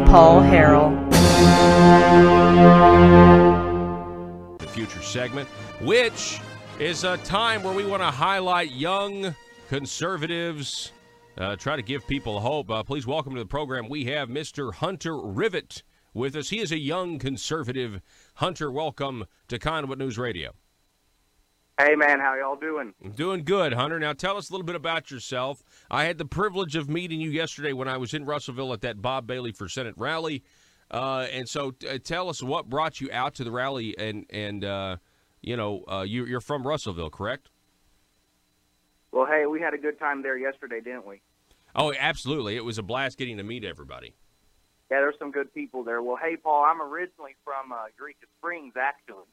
Paul Harrell. The future segment, which is a time where we want to highlight young conservatives, try to give people hope. Please welcome to the program, we have Mr. Hunter Rivet with us. He is a young conservative. Hunter, welcome to Conduit News Radio. Hey, man, how y'all doing? I'm doing good, Hunter. Now, tell us a little bit about yourself. I had the privilege of meeting you yesterday when I was in Russellville at that Bob Bailey for Senate rally. And so tell us what brought you out to the rally, and you're from Russellville, correct? Well, hey, we had a good time there yesterday, didn't we? Oh, absolutely. It was a blast getting to meet everybody. Yeah, there's some good people there. Well, hey, Paul, I'm originally from Eureka Springs, actually.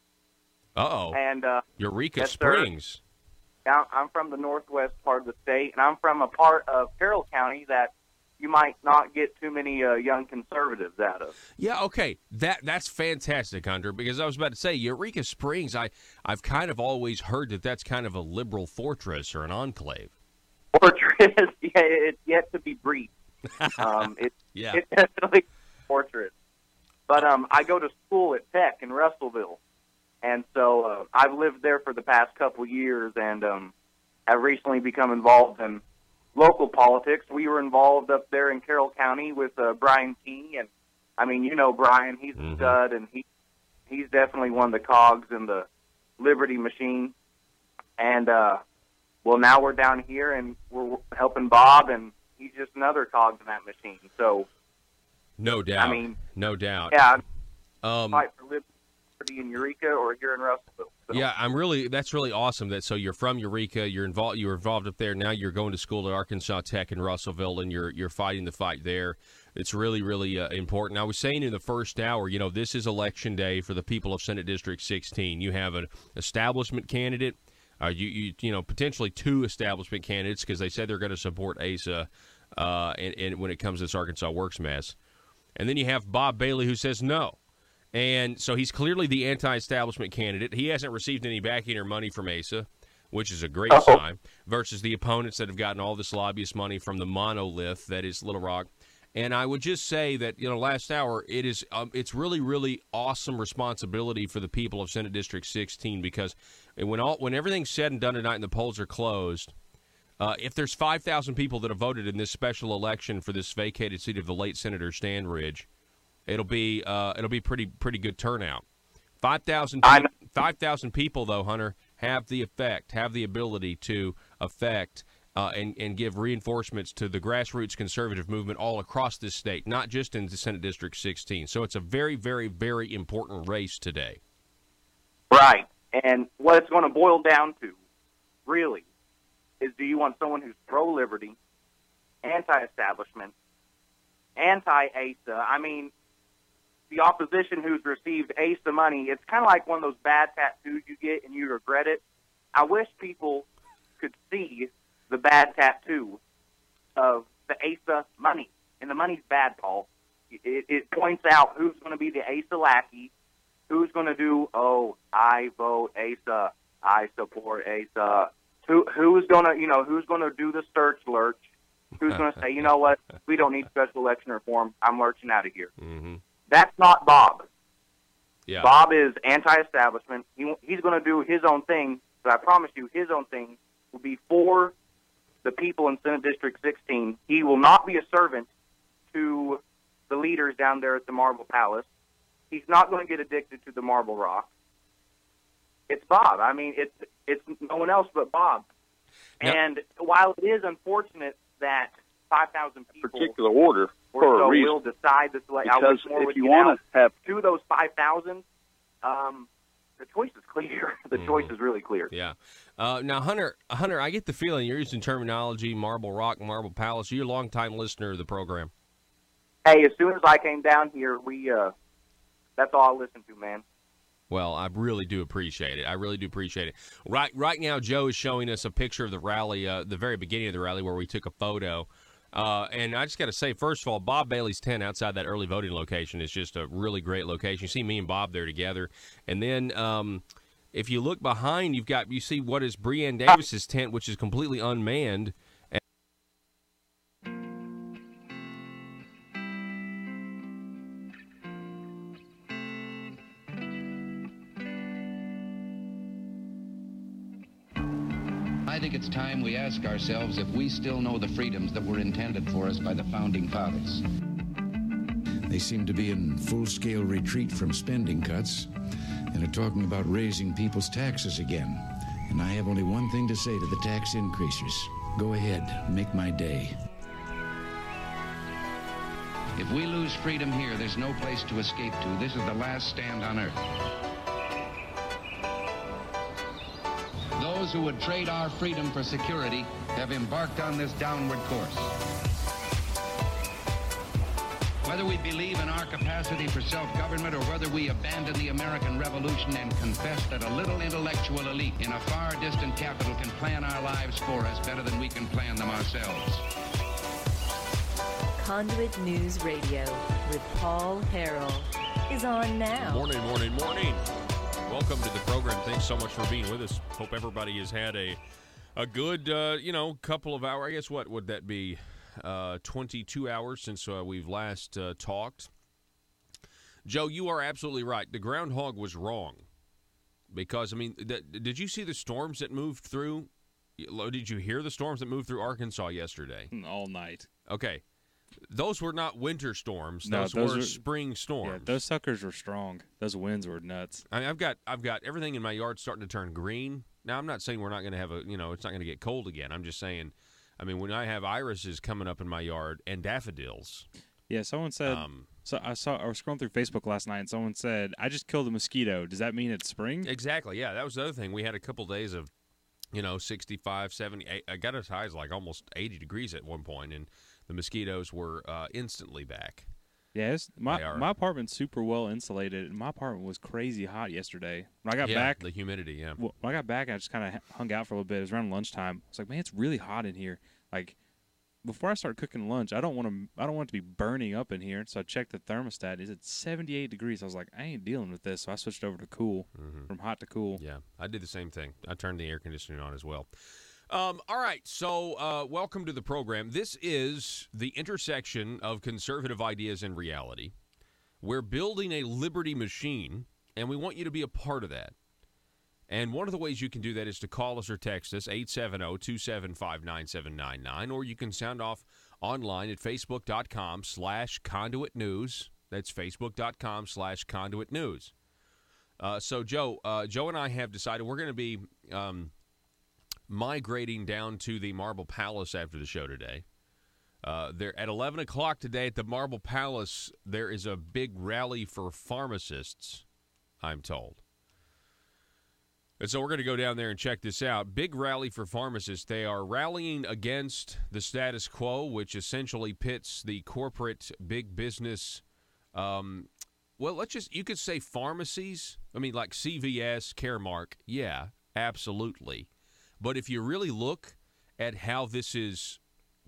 Uh-oh. And Eureka yes, Springs. Sir. I'm from the northwest part of the state, and I'm from a part of Harrell County that you might not get too many young conservatives out of. Yeah, okay. That's fantastic, Hunter, because I was about to say, Eureka Springs, I've kind of always heard that that's kind of a liberal fortress or an enclave. Fortress? Yeah, it's yet to be briefed. It's definitely a fortress. But I go to school at Tech in Russellville. And so I've lived there for the past couple years, and have recently become involved in local politics. We were involved up there in Carroll County with Brian King, and I mean, you know Brian, he's a stud, and he's definitely one of the cogs in the Liberty machine. And well, now we're down here, and we're helping Bob, and he's just another cog in that machine. So, no doubt. I mean, no doubt. Yeah. Fight for liberty in Eureka or here in Russellville. So. Yeah, that's really awesome. So you're from Eureka, you were involved up there. Now you're going to school at Arkansas Tech in Russellville, and you're fighting the fight there. It's really, really important. I was saying in the first hour, this is election day for the people of Senate District 16. You have an establishment candidate. You potentially two establishment candidates because they said they're going to support Asa, and when it comes to this Arkansas Works mess, and then you have Bob Bailey who says no. And so he's clearly the anti-establishment candidate. He hasn't received any backing or money from Asa, which is a great sign, versus the opponents that have gotten all this lobbyist money from the monolith that is Little Rock. And I would just say that, last hour, it's really, really awesome responsibility for the people of Senate District 16 because when everything's said and done tonight and the polls are closed, if there's 5,000 people that have voted in this special election for this vacated seat of the late Senator Stanridge, it'll be pretty good turnout. 5,000 people, though, Hunter, have the ability to affect and give reinforcements to the grassroots conservative movement all across this state, not just in the Senate District 16. So it's a very, very, very important race today. Right. And what it's going to boil down to, really, is do you want someone who's pro-liberty, anti-establishment, anti-ASA? I mean, the opposition who's received ASA money, it's kind of like one of those bad tattoos you get and you regret it. I wish people could see the bad tattoo of the ASA money. And the money's bad, Paul. It points out who's going to be the ASA lackey, who's going to do, I vote ASA, I support ASA. Who's going to do the search lurch? Who's going to say, you know what, we don't need special election reform. I'm lurching out of here. Mm-hmm. That's not Bob. Yeah. Bob is anti-establishment. He's going to do his own thing, but I promise you his own thing will be for the people in Senate District 16. He will not be a servant to the leaders down there at the Marble Palace. He's not going to get addicted to the Marble Rock. It's Bob. I mean, it's no one else but Bob. Now, and while it is unfortunate that 5,000 people particular order or for so a reason. will decide this way. Because if you want to have to those 5,000, the choice is clear. The choice is really clear. Yeah. Now, Hunter, I get the feeling you're using terminology, Marble Rock, Marble Palace. You're a longtime listener of the program. Hey, as soon as I came down here, that's all I listened to, man. Well, I really do appreciate it. I really do appreciate it. Right now, Joe is showing us a picture of the rally, the very beginning of the rally, where we took a photo. And I just got to say, first of all, Bob Bailey's tent outside that early voting location is just a really great location. You see me and Bob there together. And then if you look behind, you see what is Breanne Davis's tent, which is completely unmanned. I think it's time we ask ourselves if we still know the freedoms that were intended for us by the Founding Fathers. They seem to be in full-scale retreat from spending cuts and are talking about raising people's taxes again. And I have only one thing to say to the tax increasers. Go ahead, make my day. If we lose freedom here, there's no place to escape to. This is the last stand on earth. Those who would trade our freedom for security have embarked on this downward course. Whether we believe in our capacity for self-government or whether we abandon the American Revolution and confess that a little intellectual elite in a far distant capital can plan our lives for us better than we can plan them ourselves. Conduit News Radio with Paul Harrell is on now. Morning. Welcome to the program. Thanks so much for being with us. Hope everybody has had a good, couple of hours. I guess what would that be? 22 hours since we've last talked. Joe, you are absolutely right. The groundhog was wrong because, did you see the storms that moved through? Did you hear the storms that moved through Arkansas yesterday? All night. Okay. Those were not winter storms. No, those were spring storms. Yeah, those suckers were strong. Those winds were nuts. I've got everything in my yard starting to turn green. Now, I'm not saying we're not going to have it's not going to get cold again. I'm just saying, when I have irises coming up in my yard and daffodils. Yeah, someone said, I was scrolling through Facebook last night, and someone said, I just killed a mosquito. Does that mean it's spring? Exactly, yeah. That was the other thing. We had a couple days of, 65, 70. I got as high as like almost 80 degrees at one point, and the mosquitoes were instantly back. Yeah, my apartment's super well insulated, and my apartment was crazy hot yesterday. When I got back, the humidity. Yeah. When I got back, I just kind of hung out for a little bit. It was around lunchtime. I was like, man, it's really hot in here. Like, before I start cooking lunch, I don't want it to be burning up in here. So I checked the thermostat. It's at 78 degrees. I was like, I ain't dealing with this. So I switched over to cool, from hot to cool. Yeah, I did the same thing. I turned the air conditioning on as well. All right, so welcome to the program. This is the intersection of conservative ideas and reality. We're building a liberty machine, and we want you to be a part of that. And one of the ways you can do that is to call us or text us, 870-275-9799, or you can sound off online at facebook.com/Conduit News. That's facebook.com/Conduit News. So, Joe and I have decided we're going to be migrating down to the Marble Palace after the show today. There at 11 o'clock today at the Marble Palace, there is a big rally for pharmacists, I'm told. And so we're going to go down there and check this out. Big rally for pharmacists. They are rallying against the status quo, which essentially pits the corporate big business, you could say pharmacies. Like CVS, Caremark. Yeah, absolutely. But if you really look at how this is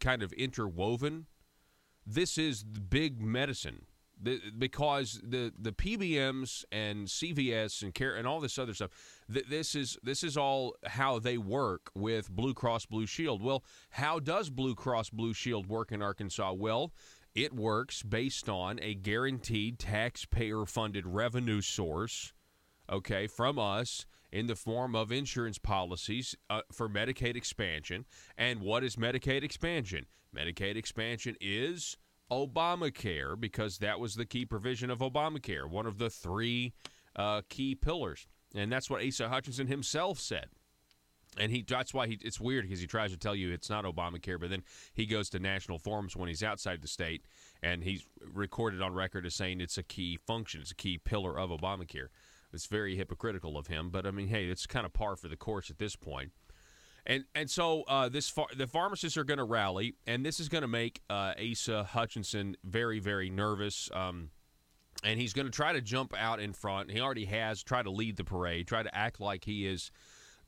kind of interwoven, this is the big medicine. Because the PBMs and CVS and Care and all this other stuff, this is all how they work with Blue Cross Blue Shield. Well, how does Blue Cross Blue Shield work in Arkansas? Well, it works based on a guaranteed taxpayer-funded revenue source, from us in the form of insurance policies for Medicaid expansion. And what is Medicaid expansion? Medicaid expansion is Obamacare, because that was the key provision of Obamacare, one of the three key pillars. And that's what Asa Hutchinson himself said. And that's why it's weird, because he tries to tell you it's not Obamacare, but then he goes to national forums when he's outside the state, and he's recorded on record as saying it's a key function, it's a key pillar of Obamacare. It's very hypocritical of him, but hey, it's kind of par for the course at this point. And so the pharmacists are going to rally, and this is going to make Asa Hutchinson very, very nervous. And he's going to try to jump out in front. He already has tried to lead the parade, try to act like he is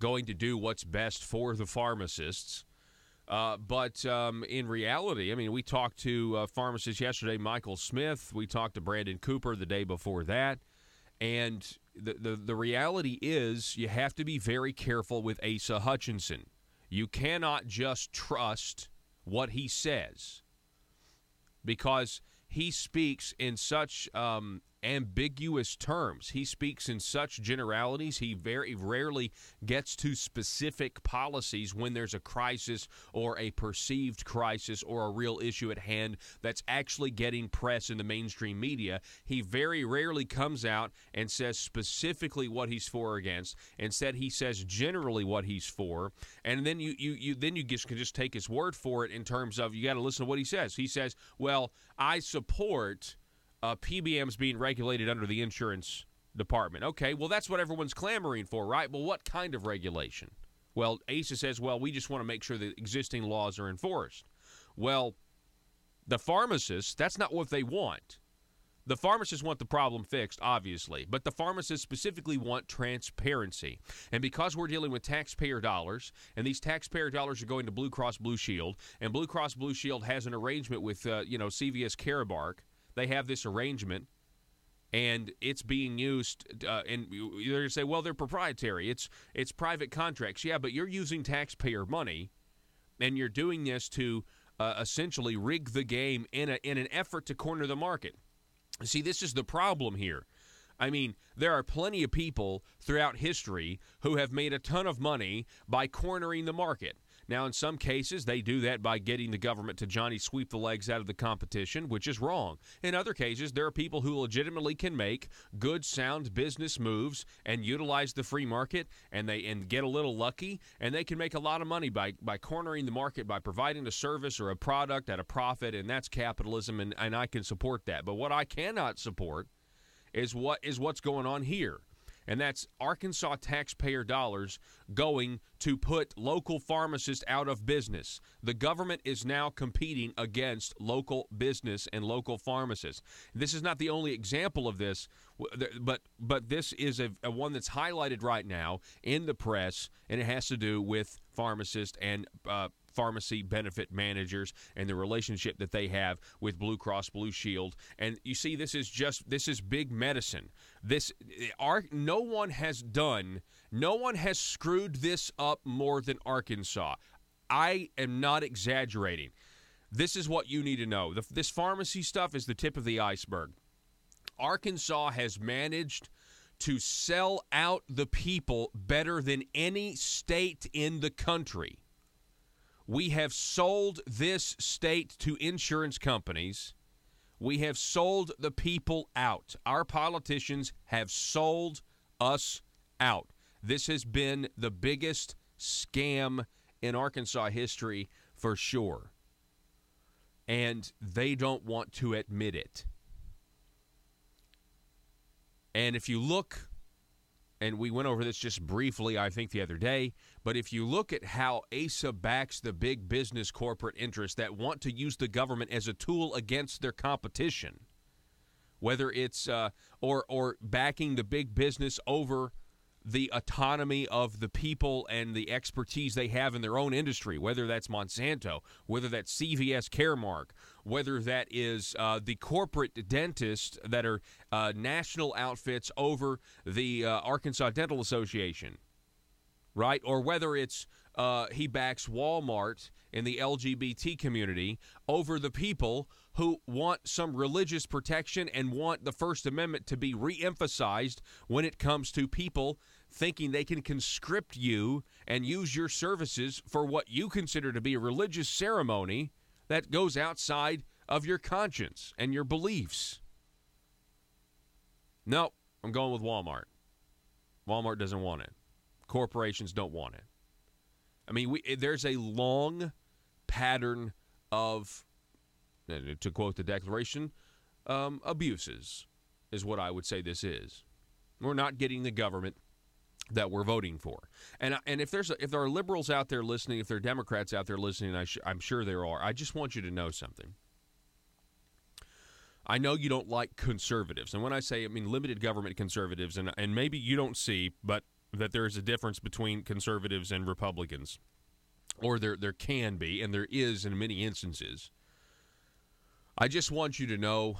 going to do what's best for the pharmacists. But in reality, we talked to pharmacists yesterday, Michael Smith. We talked to Brandon Cooper the day before that. And the reality is you have to be very careful with Asa Hutchinson. You cannot just trust what he says, because he speaks in such ambiguous terms. He speaks in such generalities. He very rarely gets to specific policies when there's a crisis or a perceived crisis or a real issue at hand that's actually getting press in the mainstream media. He very rarely comes out and says specifically what he's for or against. Instead, he says generally what he's for, and then you can just take his word for it in terms of you got to listen to what he says. He says, well, I support PBMs being regulated under the insurance department. Okay, well, that's what everyone's clamoring for, right? Well, what kind of regulation? Well, ASA says, well, we just want to make sure that existing laws are enforced. Well, the pharmacists, that's not what they want. The pharmacists want the problem fixed, obviously, but the pharmacists specifically want transparency. And because we're dealing with taxpayer dollars, and these taxpayer dollars are going to Blue Cross Blue Shield, and Blue Cross Blue Shield has an arrangement with, CVS Caremark. They have this arrangement, and it's being used, and you're going to say, well, they're proprietary. It's private contracts. Yeah, but you're using taxpayer money, and you're doing this to essentially rig the game in an effort to corner the market. See, this is the problem here. I mean, there are plenty of people throughout history who have made a ton of money by cornering the market. Now, in some cases, they do that by getting the government to Johnny sweep the legs out of the competition, which is wrong. In other cases, there are people who legitimately can make good, sound business moves and utilize the free market, and get a little lucky, and they can make a lot of money by cornering the market, by providing a service or a product at a profit, and that's capitalism, and I can support that. But what I cannot support is what's going on here. And that's Arkansas taxpayer dollars going to put local pharmacists out of business. The government is now competing against local business and local pharmacists. This is not the only example of this, but this is a one that's highlighted right now in the press, and it has to do with pharmacists and pharmacy benefit managers and the relationship that they have with Blue Cross Blue Shield. And you see, this is big medicine. No one has screwed this up more than Arkansas. I am not exaggerating. This is what you need to know. This pharmacy stuff is the tip of the iceberg. Arkansas has managed to sell out the people better than any state in the country. We have sold this state to insurance companies. We have sold the people out. Our politicians have sold us out. This has been the biggest scam in Arkansas history for sure. And they don't want to admit it. And if you look, and we went over this just briefly, I think, the other day, but if you look at how ASA backs the big business corporate interests that want to use the government as a tool against their competition, whether it's or backing the big business over the autonomy of the people and the expertise they have in their own industry, whether that's Monsanto, whether that's CVS Caremark, whether that is the corporate dentists that are national outfits over the Arkansas Dental Association, right? Or whether it's he backs Walmart in the LGBT community over the people who want some religious protection and want the First Amendment to be reemphasized when it comes to people thinking they can conscript you and use your services for what you consider to be a religious ceremony that goes outside of your conscience and your beliefs. No, I'm going with Walmart. Walmart doesn't want it. Corporations don't want it. I mean, there's a long pattern of, to quote the Declaration, abuses is what I would say this is. We're not getting the government that we're voting for. And if there are liberals out there listening, if there are Democrats out there listening, I'm sure there are, I just want you to know something. I know you don't like conservatives. And when I say, I mean limited government conservatives, and maybe you don't see, but that there is a difference between conservatives and Republicans. Or there can be, and there is in many instances. I just want you to know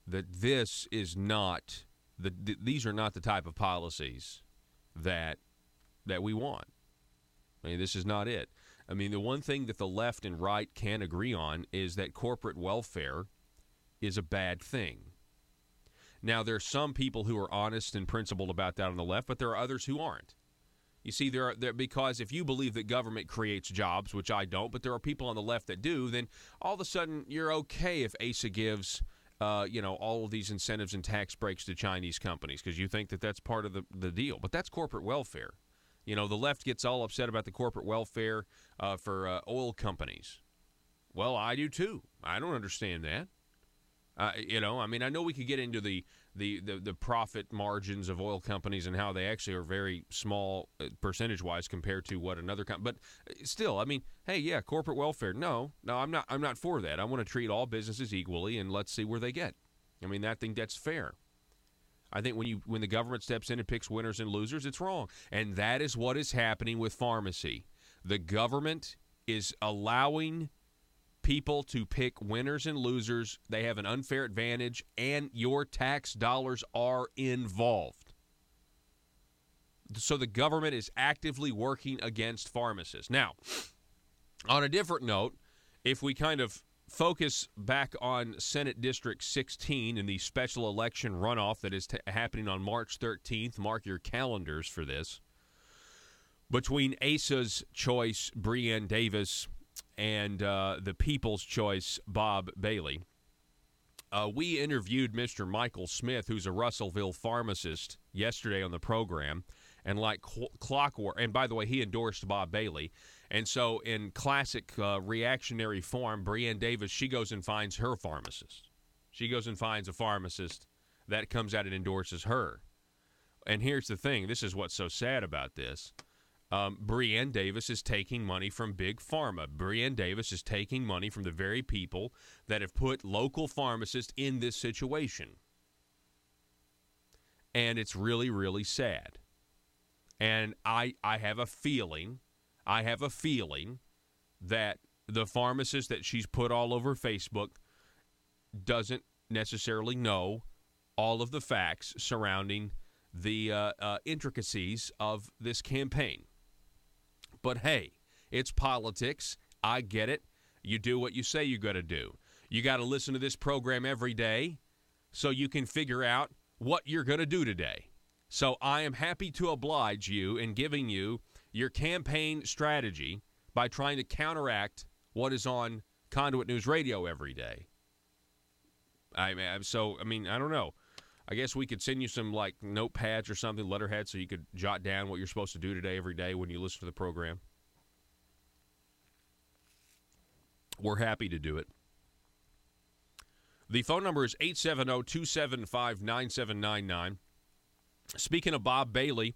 that this is not, these are not the type of policies that we want. I mean, this is not it. I mean, the one thing that the left and right can agree on is that corporate welfare is a bad thing. Now, there's some people who are honest and principled about that on the left, but there are others who aren't. You see, because if you believe that government creates jobs, which I don't, but there are people on the left that do, then all of a sudden you're okay if ASA gives all of these incentives and tax breaks to Chinese companies because you think that that's part of the deal. But that's corporate welfare. The left gets all upset about the corporate welfare for oil companies. Well, I do too. I don't understand that. I know we could get into the profit margins of oil companies and how they actually are very small percentage-wise compared to what another company. But still, hey, yeah, corporate welfare. No, I'm not for that. I want to treat all businesses equally, and let's see where they get. I think that's fair. I think when the government steps in and picks winners and losers, it's wrong. And that is what is happening with pharmacy. The government is allowing people to pick winners and losers. They have an unfair advantage, and your tax dollars are involved. So the government is actively working against pharmacists. Now, on a different note, if we kind of focus back on Senate District 16 and the special election runoff that is happening on March 13th, mark your calendars for this, between ASA's choice, Breanne Davis, and the People's Choice, Bob Bailey. We interviewed Mr. Michael Smith, who's a Russellville pharmacist, yesterday on the program, and like clockwork, and by the way, he endorsed Bob Bailey. And so in classic reactionary form, Breanne Davis, she goes and finds her pharmacist. She goes and finds a pharmacist that comes out and endorses her. And here's the thing. This is what's so sad about this. Breanne Davis is taking money from Big Pharma. Breanne Davis is taking money from the very people that have put local pharmacists in this situation. And it's really, really sad. And I have a feeling that the pharmacist that she's put all over Facebook doesn't necessarily know all of the facts surrounding the intricacies of this campaign. But hey, it's politics. I get it. You do what you say you got to do. You got to listen to this program every day so you can figure out what you're going to do today. So I am happy to oblige you in giving you your campaign strategy by trying to counteract what is on Conduit News Radio every day. I don't know. I guess we could send you some like notepads or something, letterhead, so you could jot down what you're supposed to do today every day when you listen to the program. We're happy to do it. The phone number is 870-275-9799. Speaking of Bob Bailey,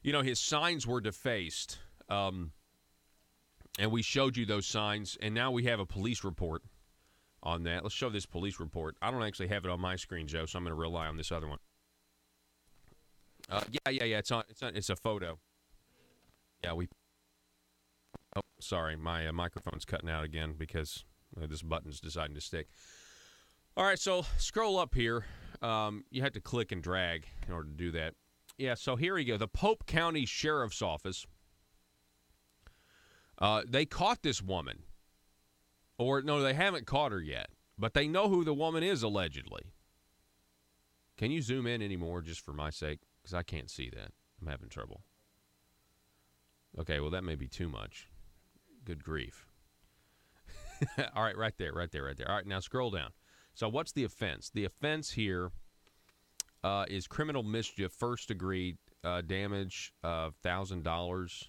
his signs were defaced, and we showed you those signs, and now we have a police report on that. Let's show this police report. I don't actually have it on my screen, Joe, so I'm going to rely on this other one. Yeah. It's a photo. Yeah, Oh, sorry, my microphone's cutting out again because this button's deciding to stick. All right, so scroll up here. You have to click and drag in order to do that. Yeah, so here we go. The Pope County Sheriff's Office. They caught this woman. Or, no, they haven't caught her yet. But they know who the woman is, allegedly. Can you zoom in anymore just for my sake? Because I can't see that. I'm having trouble. Okay, well, that may be too much. Good grief. All right, right there. All right, now scroll down. So what's the offense? The offense here is criminal mischief, first degree damage of $1,000.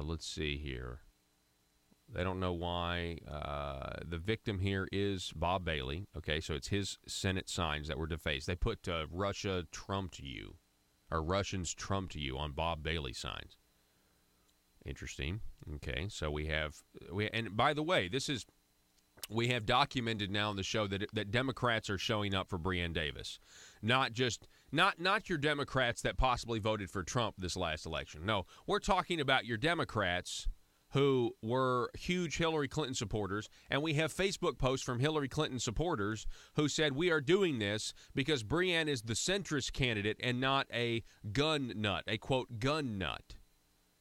Let's see here. They don't know why. The victim here is Bob Bailey. Okay, so it's his Senate signs that were defaced. They put Russia trumped you, or Russians trumped you on Bob Bailey signs. Interesting. Okay, so and by the way, we have documented now on the show that Democrats are showing up for Breanne Davis. Not your Democrats that possibly voted for Trump this last election. No, we're talking about your Democrats who were huge Hillary Clinton supporters, and we have Facebook posts from Hillary Clinton supporters who said we are doing this because Breanne is the centrist candidate and not a gun nut, a quote gun nut.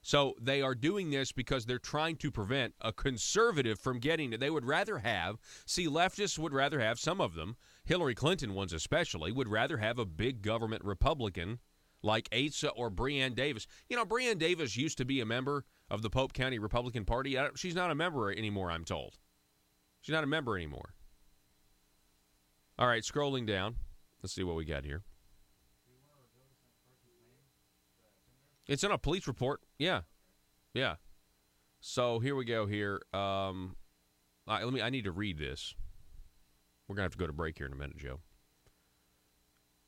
So they are doing this because they're trying to prevent a conservative from getting it. They would rather have, leftists would rather have, some of them, Hillary Clinton ones especially, would rather have a big government Republican like Asa or Breanne Davis. You know, Breanne Davis used to be a member of the Pope County Republican Party. She's not a member anymore, I'm told. She's not a member anymore. All right, scrolling down. Let's see what we got here. It's in a police report. Yeah. Yeah. So here we go here. I need to read this. We're going to have to go to break here in a minute, Joe.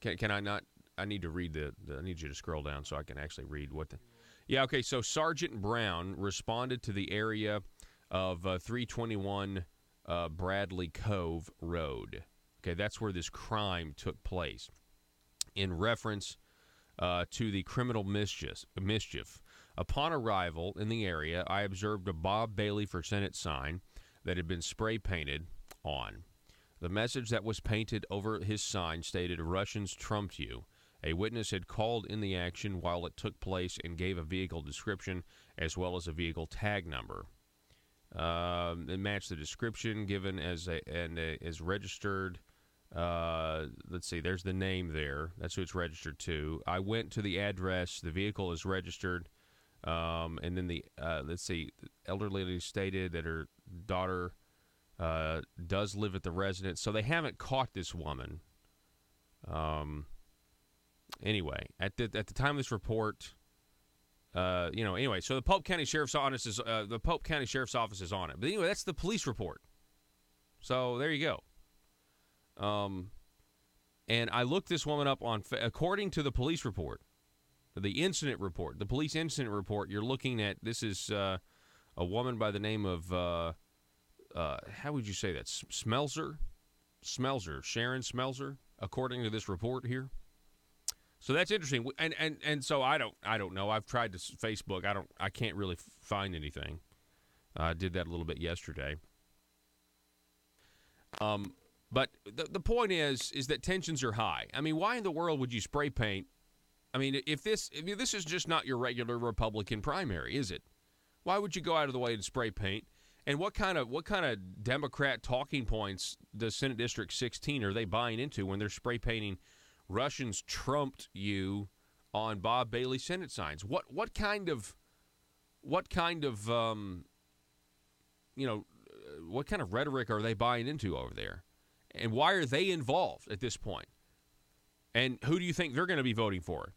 Can I not? I need to read I need you to scroll down so I can actually read what the... Yeah, okay, so Sergeant Brown responded to the area of 321 Bradley Cove Road. Okay, that's where this crime took place. In reference to the criminal mischief. Upon arrival in the area, I observed a Bob Bailey for Senate sign that had been spray painted on. The message that was painted over his sign stated, "Russians trumped you." A witness had called in the action while it took place and gave a vehicle description as well as a vehicle tag number. It matched the description given as registered. Let's see, there's the name there. That's who it's registered to. I went to the address. The vehicle is registered. And then the elderly lady stated that her daughter does live at the residence. So they haven't caught this woman. Anyway, at the time of this report, anyway, so the Pope County Sheriff's Office is on it. But anyway, that's the police report. So there you go. And I looked this woman up according to the police report, the incident report, the police incident report. You're looking at, this is a woman by the name of how would you say that? Sharon Smelzer, according to this report here. So that's interesting, and so I don't know. I've tried to Facebook. I can't really find anything. I did that a little bit yesterday. But the point is that tensions are high. I mean, why in the world would you spray paint? I mean, this is just not your regular Republican primary, is it? Why would you go out of the way to spray paint? And what kind of Democrat talking points does Senate District 16 are they buying into when they're spray painting "Russians trumped you" on Bob Bailey Senate signs? What kind of rhetoric are they buying into over there? And why are they involved at this point? And who do you think they're going to be voting for?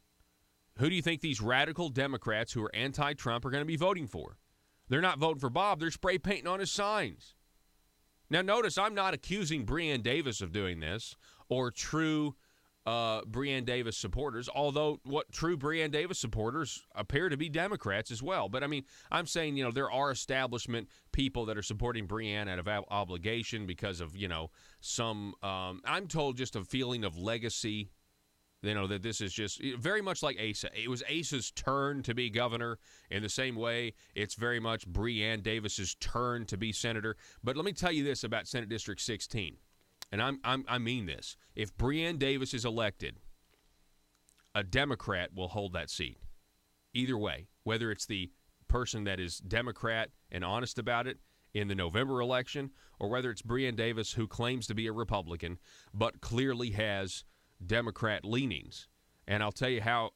Who do you think these radical Democrats who are anti-Trump are going to be voting for? They're not voting for Bob. They're spray painting on his signs. Now, notice I'm not accusing Breanne Davis of doing this or true Breanne Davis supporters, although what true Breanne Davis supporters appear to be Democrats as well. But, I mean, I'm saying, there are establishment people that are supporting Breanne out of obligation because of, some, I'm told, just a feeling of legacy, that this is just very much like Asa. It was Asa's turn to be governor. In the same way, it's very much Breanne Davis's turn to be senator. But let me tell you this about Senate District 16. And I mean this. If Breanne Davis is elected, a Democrat will hold that seat. Either way, whether it's the person that is Democrat and honest about it in the November election, or whether it's Breanne Davis who claims to be a Republican but clearly has Democrat leanings. And I'll tell you how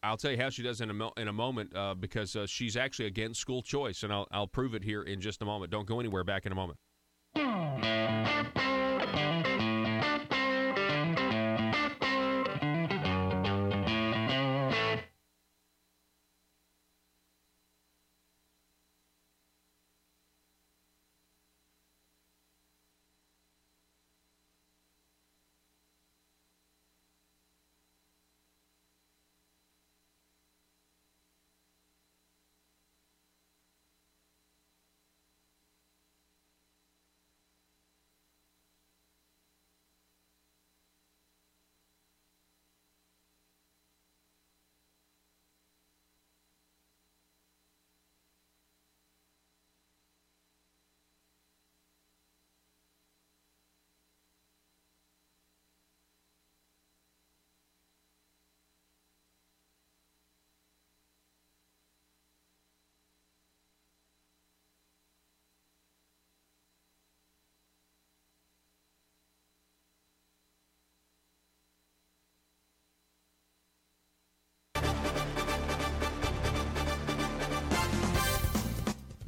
she does in a moment because she's actually against school choice, and I'll prove it here in just a moment. Don't go anywhere. Back in a moment.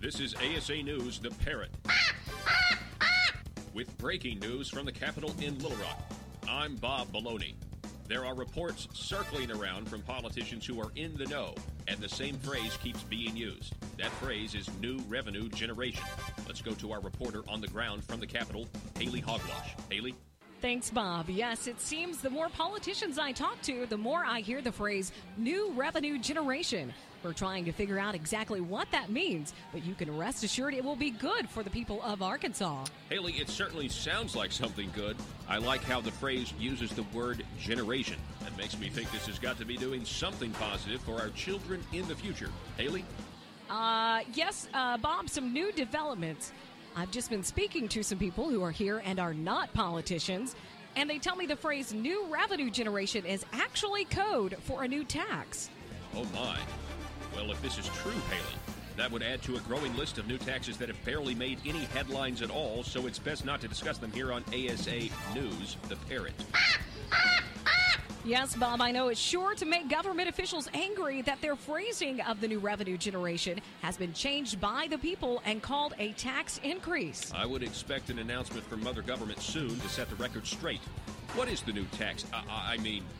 This is ASA News, The Parrot. With breaking news from the Capitol in Little Rock, I'm Bob Maloney. There are reports circling around from politicians who are in the know, and the same phrase keeps being used. That phrase is new revenue generation. Let's go to our reporter on the ground from the Capitol, Haley Hogwash. Haley? Thanks, Bob. Yes, it seems the more politicians I talk to, the more I hear the phrase new revenue generation. We're trying to figure out exactly what that means, but you can rest assured it will be good for the people of Arkansas. Haley, it certainly sounds like something good. I like how the phrase uses the word generation. That makes me think this has got to be doing something positive for our children in the future. Haley? Yes, Bob, some new developments. I've just been speaking to some people who are here and are not politicians, and they tell me the phrase new revenue generation is actually code for a new tax. Oh, my. Well, if this is true, Haley, that would add to a growing list of new taxes that have barely made any headlines at all, so it's best not to discuss them here on ASA News, The Parrot. Yes, Bob, I know it's sure to make government officials angry that their phrasing of the new revenue generation has been changed by the people and called a tax increase. I would expect an announcement from Mother Government soon to set the record straight. What is the new tax?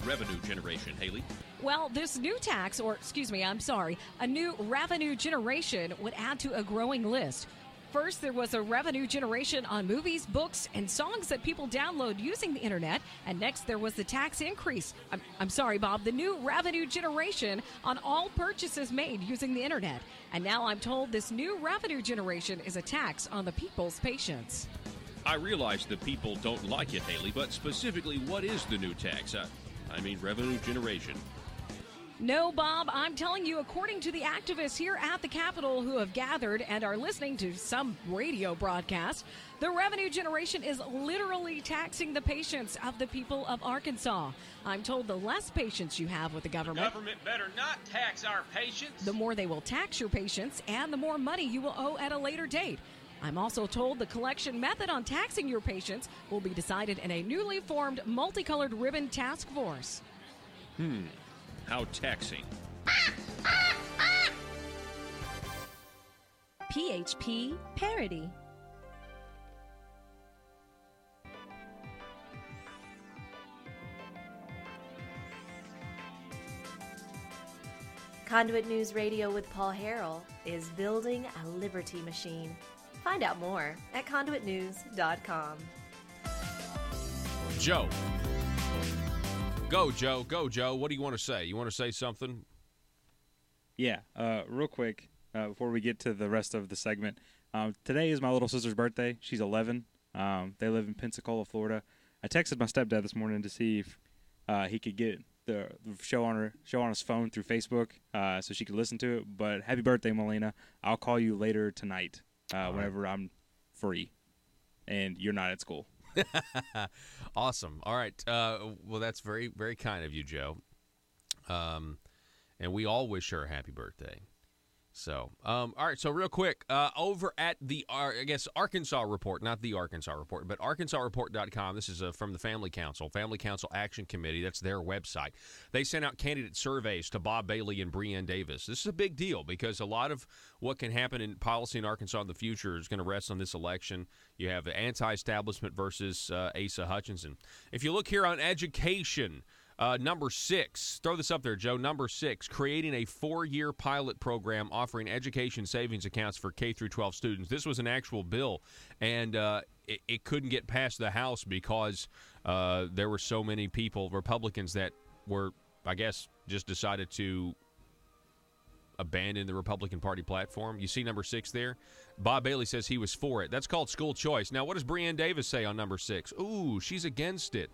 Revenue generation, Haley? Well, this new tax, a new revenue generation would add to a growing list. First, there was a revenue generation on movies, books, and songs that people download using the internet. And next, there was the tax increase. I'm sorry, Bob, the new revenue generation on all purchases made using the internet. And now I'm told this new revenue generation is a tax on the people's patience. I realize the people don't like it, Haley, but specifically, what is the new tax? Revenue generation. No, Bob, I'm telling you, according to the activists here at the Capitol who have gathered and are listening to some radio broadcast, the revenue generation is literally taxing the patience of the people of Arkansas. I'm told the less patience you have with the government better not tax our patience. The more they will tax your patience and the more money you will owe at a later date. I'm also told the collection method on taxing your patients will be decided in a newly formed multicolored ribbon task force. How taxing. PHP Parody. Conduit News Radio with Paul Harrell is building a liberty machine. Find out more at conduitnews.com. Joe. Go, Joe. Go, Joe. What do you want to say? You want to say something? Yeah, real quick, before we get to the rest of the segment. Today is my little sister's birthday. She's 11. They live in Pensacola, Florida. I texted my stepdad this morning to see if he could get the show on his phone through Facebook so she could listen to it. But happy birthday, Melina. I'll call you later tonight whenever I'm free and you're not at school. Awesome. All right. Well, that's very, very kind of you, Joe. And we all wish her a happy birthday. So, all right. So real quick, over at the, Arkansas Report, not the Arkansas Report, but ArkansasReport.com. This is from the Family Council Action Committee. That's their website. They sent out candidate surveys to Bob Bailey and Breanne Davis. This is a big deal because a lot of what can happen in policy in Arkansas in the future is going to rest on this election. You have anti-establishment versus Asa Hutchinson. If you look here on education, number 6, throw this up there, Joe. Number 6, creating a 4-year pilot program offering education savings accounts for K through 12 students. This was an actual bill, and it couldn't get past the House because there were so many people, Republicans, that were, I guess, just decided to abandon the Republican Party platform. You see number 6 there? Bob Bailey says he was for it. That's called school choice. Now, what does Breanne Davis say on number 6? Ooh, she's against it.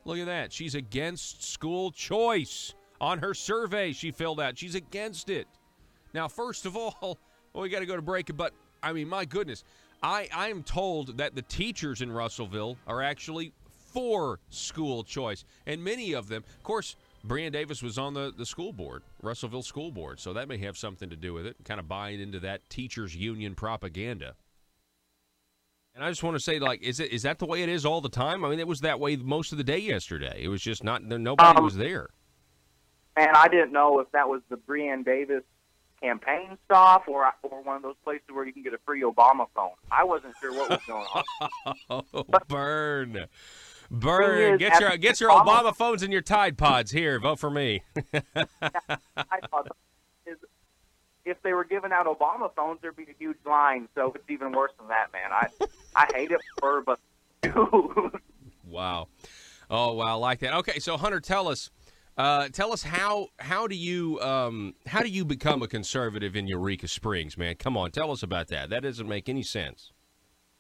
Look at that. She's against school choice. On her survey she filled out, she's against it. Now, first of all, we got to go to break, but, my goodness. I am told that the teachers in Russellville are actually for school choice, and many of them, of course, Breanne Davis was on the school board, Russellville School Board, so that may have something to do with it, kind of buying into that teachers union propaganda. And I just want to say, is that the way it is all the time? It was that way most of the day yesterday. It was just nobody was there. And I didn't know if that was the Breanne Davis campaign stop or one of those places where you can get a free Obama phone. I wasn't sure what was going on. Oh, But burn. is, Get your Obama phones and your Tide Pods. Here, vote for me. I thought if they were giving out Obama phones, there'd be a huge line. So it's even worse than that, man. I hate it for her, but dude. Wow. Oh, wow, I like that. Okay, so Hunter, tell us how do you become a conservative in Eureka Springs, man? Come on, tell us about that. That doesn't make any sense.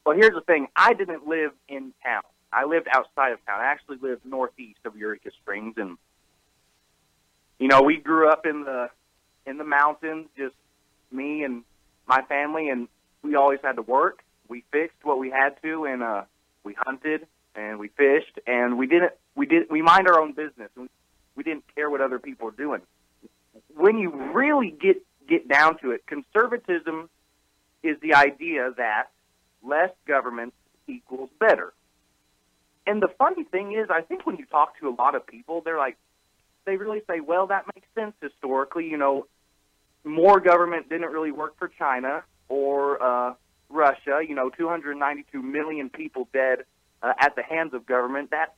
Well, here's the thing. I didn't live in town. I lived outside of town. I actually lived northeast of Eureka Springs, and we grew up in the mountains, just me and my family, and we always had to work. We fixed what we had to, and we hunted and we fished, and we mind our own business. We didn't care what other people were doing. When you really get down to it, conservatism is the idea that less government equals better. And the funny thing is, I think when you talk to a lot of people, they really say, well, that makes sense historically. More government didn't really work for China or Russia. 292 million people dead at the hands of government. That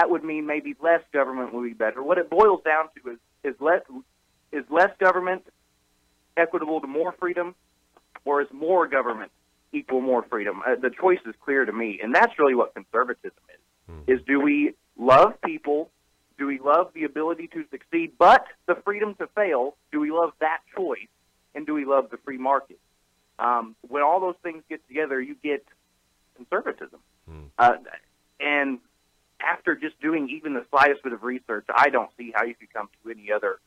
would mean maybe less government would be better. What it boils down to is less government equitable to more freedom, or is more government equal more freedom? The choice is clear to me, and that's really what conservatism is. Is do we love people? Do we love the ability to succeed, but the freedom to fail? Do we love that choice, and do we love the free market? When all those things get together, you get conservatism. And after just doing even the slightest bit of research, I don't see how you could come to any other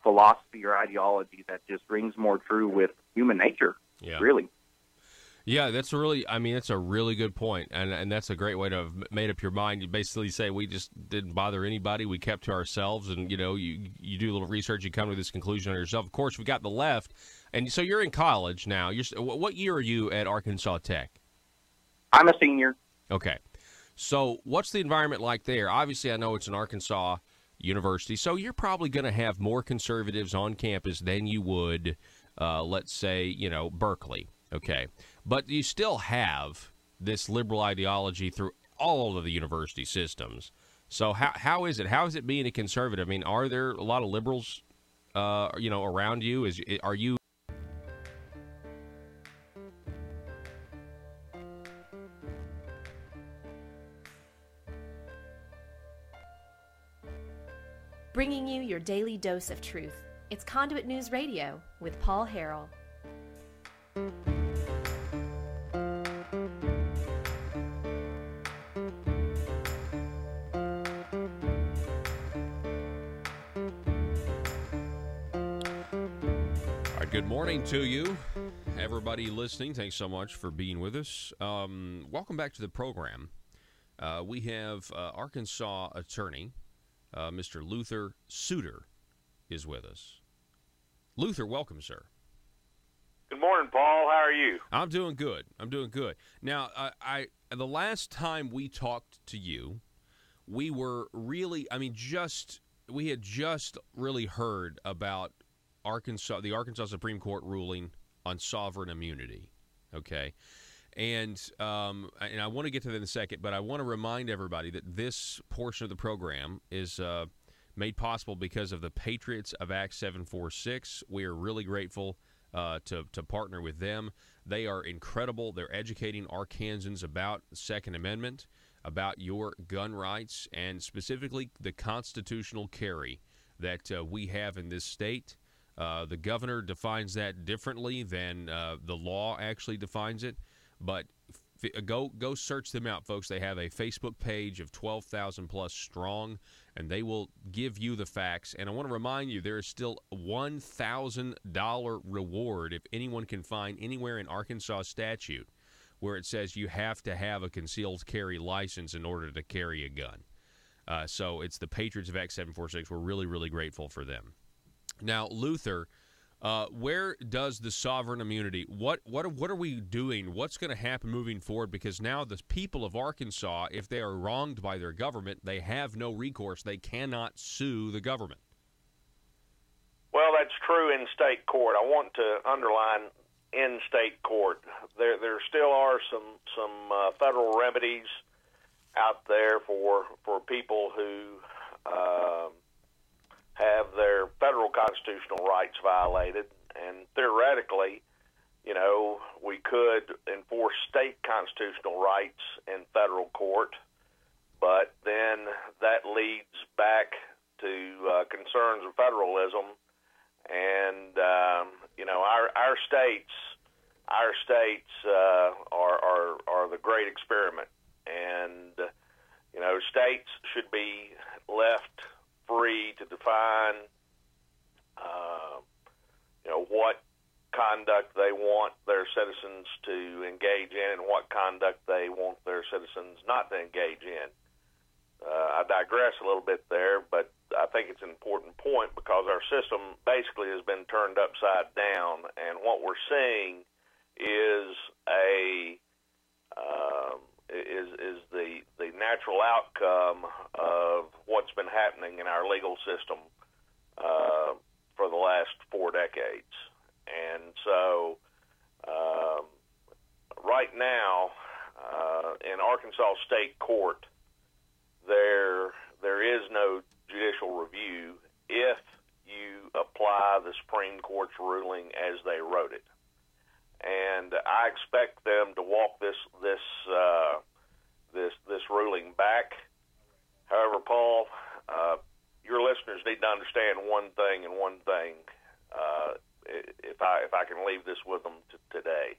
philosophy or ideology that just rings more true with human nature, really. Yeah, that's a really good point, and that's a great way to have made up your mind. You basically say we just didn't bother anybody, we kept to ourselves, and you do a little research, you come to this conclusion on yourself. Of course, we got the left, and so you're in college now. What year are you at Arkansas Tech? I'm a senior. Okay, so what's the environment like there? Obviously, I know it's an Arkansas university, so you're probably going to have more conservatives on campus than you would, let's say, Berkeley. Okay, but you still have this liberal ideology through all of the university systems. So how is it? How is it being a conservative? I mean, are there a lot of liberals, around you? Are you? Bringing you your daily dose of truth. It's Conduit News Radio with Paul Harrell. Good morning to you, everybody listening. Thanks so much for being with us. Welcome back to the program. We have Arkansas attorney, Mr. Luther Suter, is with us. Luther, welcome, sir. Good morning, Paul. How are you? I'm doing good. Now, the last time we talked to you, we were really, we had just really heard about the Arkansas Supreme Court ruling on sovereign immunity, okay? And I want to get to that in a second, but I want to remind everybody that this portion of the program is made possible because of the Patriots of Act 746. We are really grateful to partner with them. They are incredible. They're educating Arkansans about the Second Amendment, about your gun rights, and specifically the constitutional carry that we have in this state. The governor defines that differently than the law actually defines it. But go search them out, folks. They have a Facebook page of 12,000 plus strong, and they will give you the facts. And I want to remind you, there is still a $1,000 reward if anyone can find anywhere in Arkansas statute where it says you have to have a concealed carry license in order to carry a gun. So it's the Patriots of Act 746. We're really, really grateful for them. Now, Luther, where does the sovereign immunity, what are we doing? What's going to happen moving forward? Because now the people of Arkansas, if they are wronged by their government, they have no recourse. They cannot sue the government. Well, true in state court. I want to underline in state court. There still are some federal remedies out there for people who have their federal constitutional rights violated, and theoretically, we could enforce state constitutional rights in federal court, but then that leads back to concerns of federalism, and our states are the great experiment, and states should be left free to define what conduct they want their citizens to engage in and what conduct they want their citizens not to engage in. I digress a little bit there, but I think it's an important point because our system basically has been turned upside down, and what we're seeing is the natural outcome of what's been happening in our legal system for the last 4 decades. And so right now in Arkansas State Court, there is no judicial review if you apply the Supreme Court's ruling as they wrote it. And I expect them to walk this ruling back. However, Paul, your listeners need to understand one thing, if I can leave this with them today.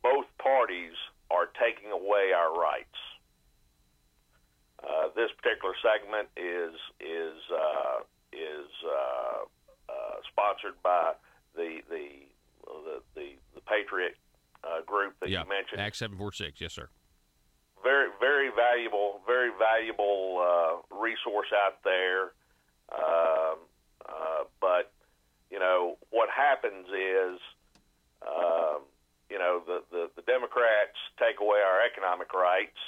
Both parties are taking away our rights. This particular segment is sponsored by the Patriot group that you mentioned. Act 746, yes, sir. Very, very valuable resource out there. But what happens is, the Democrats take away our economic rights,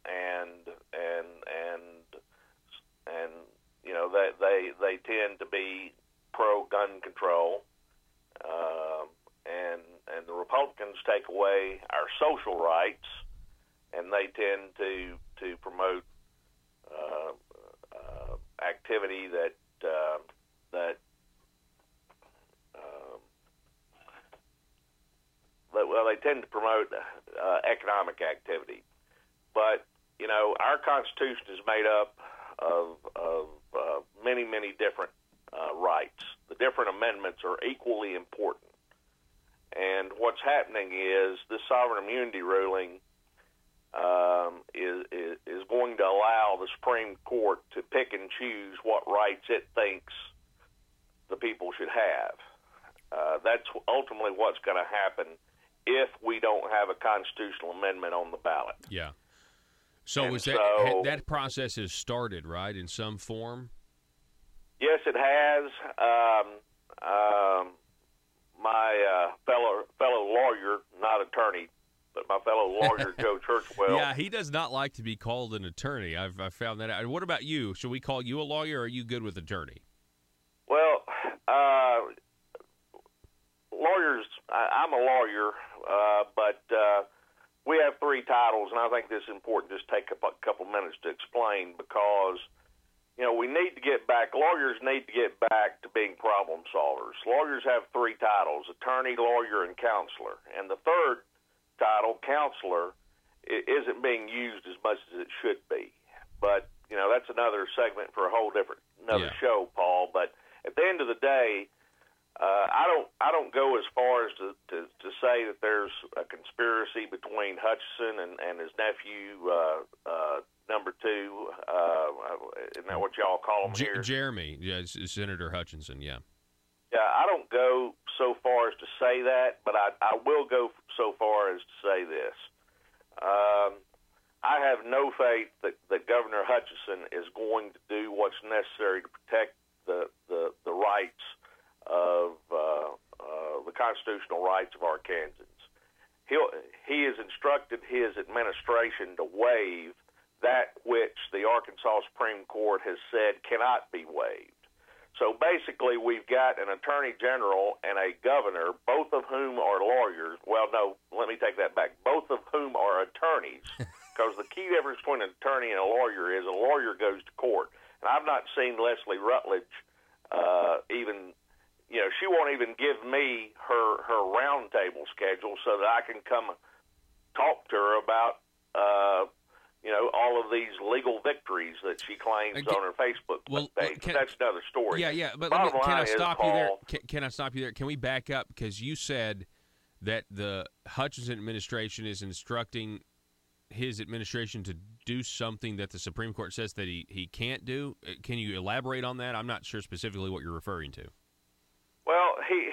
and they tend to be pro gun control, and the Republicans take away our social rights, and they tend to promote activity that they tend to promote economic activity. But our Constitution is made up of many, many different rights. The different amendments are equally important. And what's happening is this sovereign immunity ruling is going to allow the Supreme Court to pick and choose what rights it thinks the people should have. That's ultimately what's going to happen if we don't have a constitutional amendment on the ballot. Yeah. So that process has started, right, in some form? Yes, it has. My fellow lawyer, not attorney, but my fellow lawyer, Joe Churchwell. Yeah, he does not like to be called an attorney. I've found that out. And what about you? Should we call you a lawyer, or are you good with attorney? Well, lawyers, I'm a lawyer, but we have 3 titles, and I think this is important. Just take a couple minutes to explain, because we need to get back. Lawyers need to get back to being problem solvers. Lawyers have 3 titles: attorney, lawyer, and counselor. And the third title, counselor, isn't being used as much as it should be. But that's another segment for a whole another show, Paul. But at the end of the day, I don't go as far as to say that there's a conspiracy between Hutchinson and his nephew, number 2. Isn't that what y'all call him here? Jeremy, Senator Hutchinson, yeah. Yeah, I don't go so far as to say that, but I will go so far as to say this. I have no faith that Governor Hutchinson is going to do what's necessary to protect the rights of the constitutional rights of Arkansans. He has instructed his administration to waive that which the Arkansas Supreme Court has said cannot be waived. So basically, we've got an attorney general and a governor, both of whom are lawyers. Well, no, let me take that back. Both of whom are attorneys, because the key difference between an attorney and a lawyer is a lawyer goes to court. And I've not seen Leslie Rutledge even, she won't even give me her roundtable schedule so that I can come talk to her about all of these legal victories that she claims on her Facebook page. That's another story. Yeah. But can I stop you there? Can I stop you there? Can we back up? Because you said that the Hutchinson administration is instructing his administration to do something that the Supreme Court says that he can't do. Can you elaborate on that? I'm not sure specifically what you're referring to. Well, he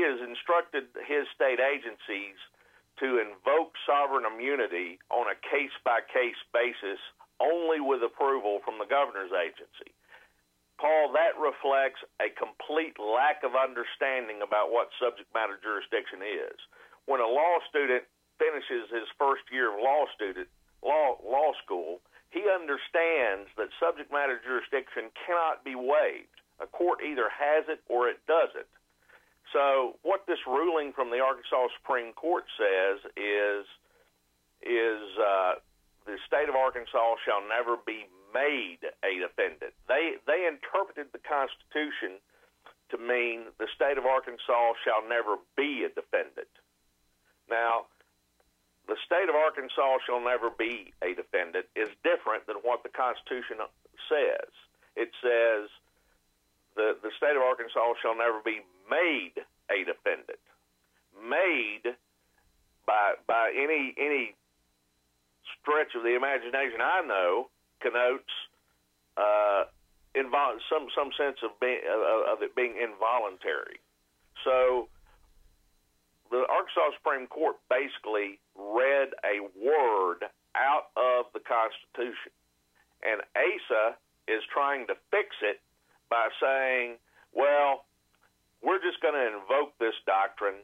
has instructed his state agencies to invoke sovereign immunity on a case-by-case basis only with approval from the governor's agency. Paul, that reflects a complete lack of understanding about what subject matter jurisdiction is. When a law student finishes his first year of law school, he understands that subject matter jurisdiction cannot be waived. A court either has it or it doesn't. So what this ruling from the Arkansas Supreme Court says is the state of Arkansas shall never be made a defendant. They interpreted the Constitution to mean the state of Arkansas shall never be a defendant. Now, the state of Arkansas shall never be a defendant is different than what the Constitution says. It says the state of Arkansas shall never be made a defendant. Made by any stretch of the imagination I know connotes some sense of it being involuntary. So the Arkansas Supreme Court basically read a word out of the Constitution, and ASA is trying to fix it by saying, well, we're just going to invoke this doctrine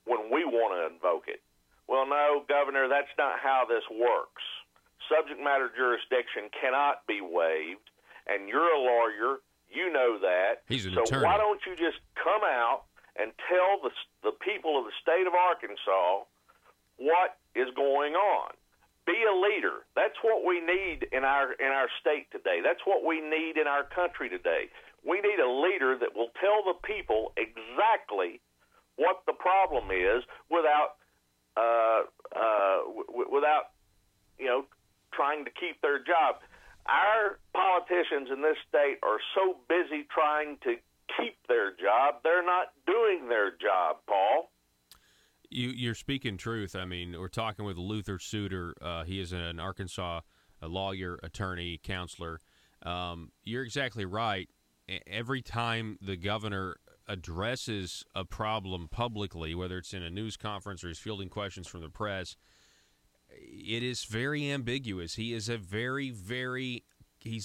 when we want to invoke it. Well, no, Governor, that's not how this works. Subject matter jurisdiction cannot be waived, and you're a lawyer. You know that. He's an so attorney. Why don't you just come out and tell the people of the state of Arkansas what is going on? Be a leader. That's what we need in our state today. That's what we need in our country today. We need a leader that will tell the people exactly what the problem is without trying to keep their job. Our politicians in this state are so busy trying to keep their job, they're not doing their job, Paul. You're speaking truth. I mean, we're talking with Luther Suter. He is an Arkansas lawyer, attorney, counselor. You're exactly right. Every time the governor addresses a problem publicly, whether it's in a news conference or he's fielding questions from the press, it is very ambiguous. He is he's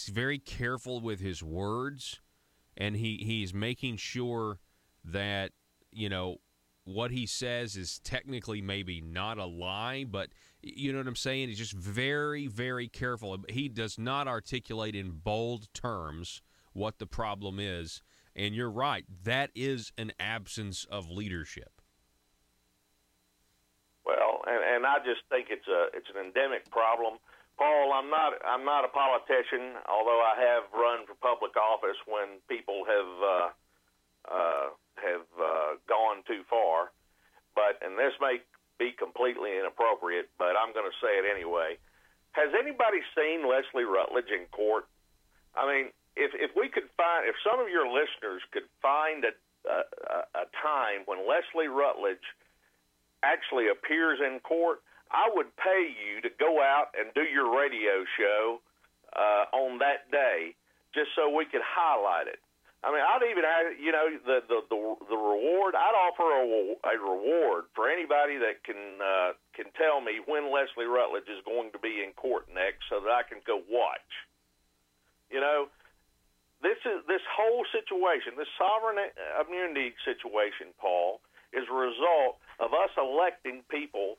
very careful with his words, and he's making sure that, what he says is technically maybe not a lie, but you know what I'm saying? He's just very, very careful. He does not articulate in bold terms what the problem is. And you're right, that is an absence of leadership. Well, and I just think it's an endemic problem. Paul, I'm not a politician, although I have run for public office when people have gone too far. And this may be completely inappropriate, but I'm going to say it anyway. Has anybody seen Leslie Rutledge in court? I mean, if we could find, if some of your listeners could find a time when Leslie Rutledge actually appears in court, I would pay you to go out and do your radio show on that day, just so we could highlight it. I mean, I'd even, the reward. I'd offer a reward for anybody that can tell me when Leslie Rutledge is going to be in court next, so that I can go watch. This whole situation, this sovereign immunity situation, Paul, is a result of us electing people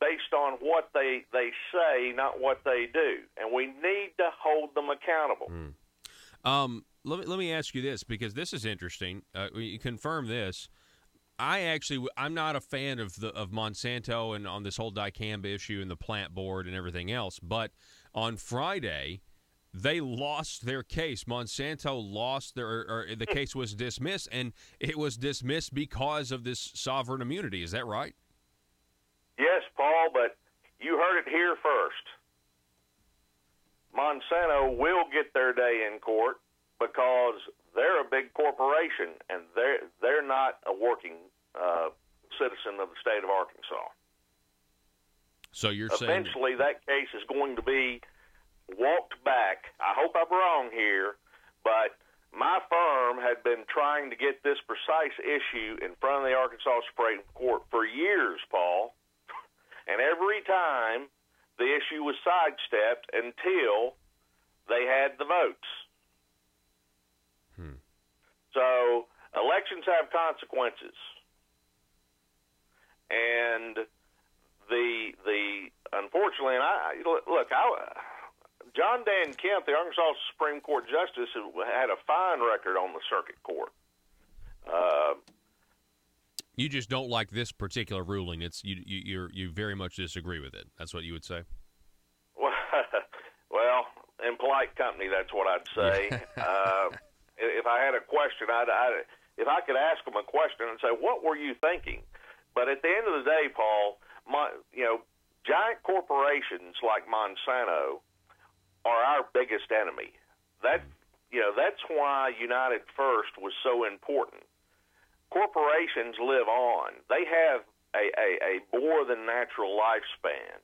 based on what they say, not what they do, and we need to hold them accountable. Let me ask you this, because this is interesting. You confirm this. I'm not a fan of Monsanto and on this whole dicamba issue and the plant board and everything else. But on Friday, they lost their case. Monsanto lost the case was dismissed, and it was dismissed because of this sovereign immunity. Is that right? Yes, Paul, but you heard it here first. Monsanto will get their day in court because they're a big corporation, and they're not a working citizen of the state of Arkansas. So you're saying eventually that case is going to be walked back. I hope I'm wrong here, but my firm had been trying to get this precise issue in front of the Arkansas Supreme Court for years, Paul, and every time the issue was sidestepped until they had the votes. So elections have consequences, and the unfortunately, and John Dan Kemp, the Arkansas Supreme Court Justice, had a fine record on the circuit court. You just don't like this particular ruling. It's you very much disagree with it. That's what you would say. Well, in polite company, that's what I'd say. If I had a question, if I could ask them a question and say, "What were you thinking?" But at the end of the day, Paul, giant corporations like Monsanto are our biggest enemy. That's why United First was so important. Corporations live on. They have a more than natural lifespan.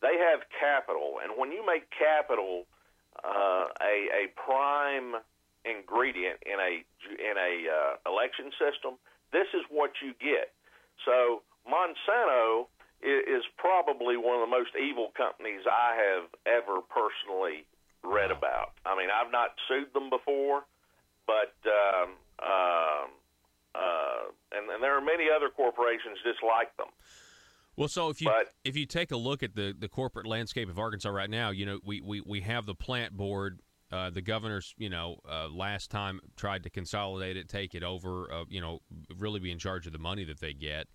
They have capital, and when you make capital a prime ingredient in a election system, this is what you get. So Monsanto is probably one of the most evil companies I have ever personally read about. I mean, I've not sued them before, but and there are many other corporations just like them. Well, so if you take a look at the corporate landscape of Arkansas right now, we have the plant board. The governor's, last time tried to consolidate it, take it over, really be in charge of the money that they get.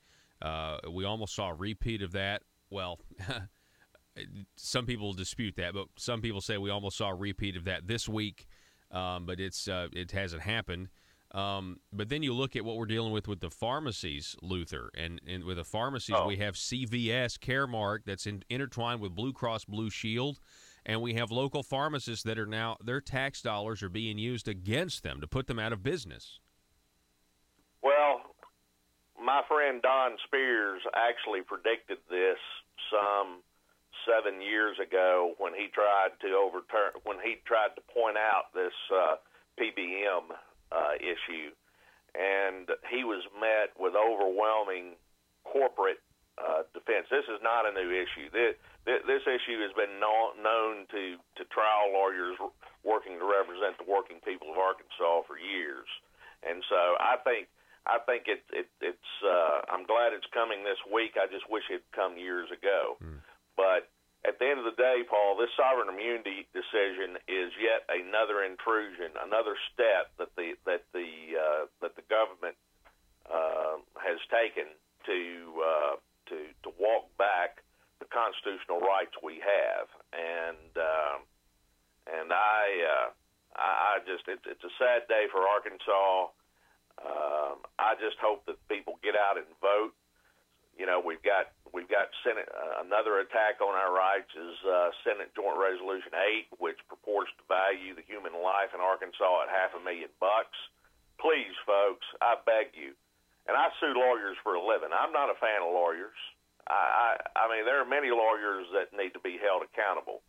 We almost saw a repeat of that. Well, some people dispute that, but some people say we almost saw a repeat of that this week, but it hasn't happened. But then you look at what we're dealing with the pharmacies, Luther, and with the pharmacies we have CVS, Caremark, that's intertwined with Blue Cross Blue Shield, and we have local pharmacists that are now, their tax dollars are being used against them to put them out of business. Well, my friend Don Spears actually predicted this some 7 years ago when he tried to point out this PBM issue, and he was met with overwhelming corporate defense. This is not a new issue. This issue has been known to trial lawyers working to represent the working people of Arkansas for years, and so I think it's. I'm glad it's coming this week. I just wish it'd come years ago. But at the end of the day, Paul, this sovereign immunity decision is yet another intrusion, another step that the government has taken to walk back the constitutional rights we have, and I just it's a sad day for Arkansas. I just hope that people get out and vote. We've got Senate. Another attack on our rights is Senate Joint Resolution 8, which purports to value the human life in Arkansas at $500,000. Please, folks, I beg you. And I sue lawyers for a living. I'm not a fan of lawyers. I mean, there are many lawyers that need to be held accountable.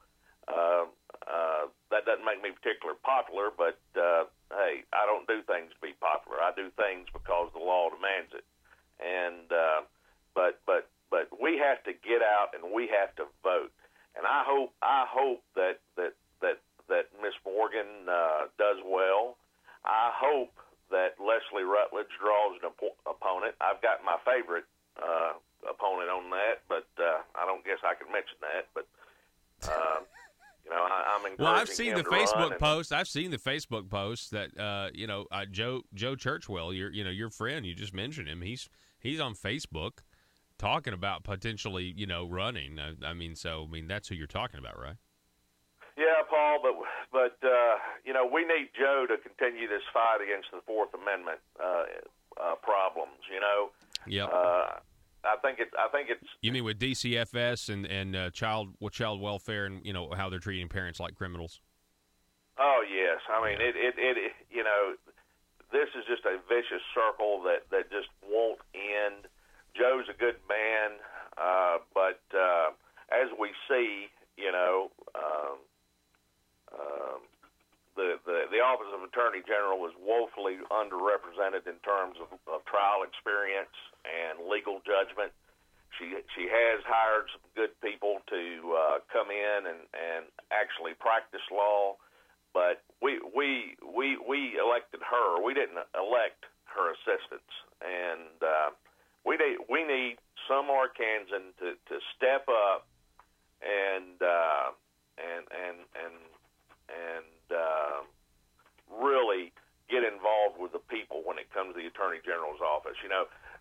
That doesn't make me particularly popular, but hey, I don't do things to be popular. I do things because the law demands it. And but we have to get out and we have to vote. And I hope that Miss Morgan does well. I hope that Leslie Rutledge draws an opponent. I've got my favorite opponent on that, but I don't guess I can mention that. But I'm encouraging Well, I've seen him the to run, Facebook and- post. I've seen the Facebook post that Joe Churchwell, your friend, you just mentioned him. He's on Facebook talking about potentially running. I mean, that's who you're talking about, right? Yeah, Paul, but we need Joe to continue this fight against the Fourth Amendment problems. Yep. I think it's. You mean with DCFS and child welfare and how they're treating parents like criminals? Oh yes, I mean it. This is just a vicious circle that just won't end. Joe's a good man, but as we see, the Office of Attorney General is woefully underrepresented in terms of trial experience and legal judgment. She has hired some good people to come in and actually practice law, but we elected her. We didn't elect her assistants, and we need some Arkansan to step up and really get involved with the people when it comes to the Attorney General's office.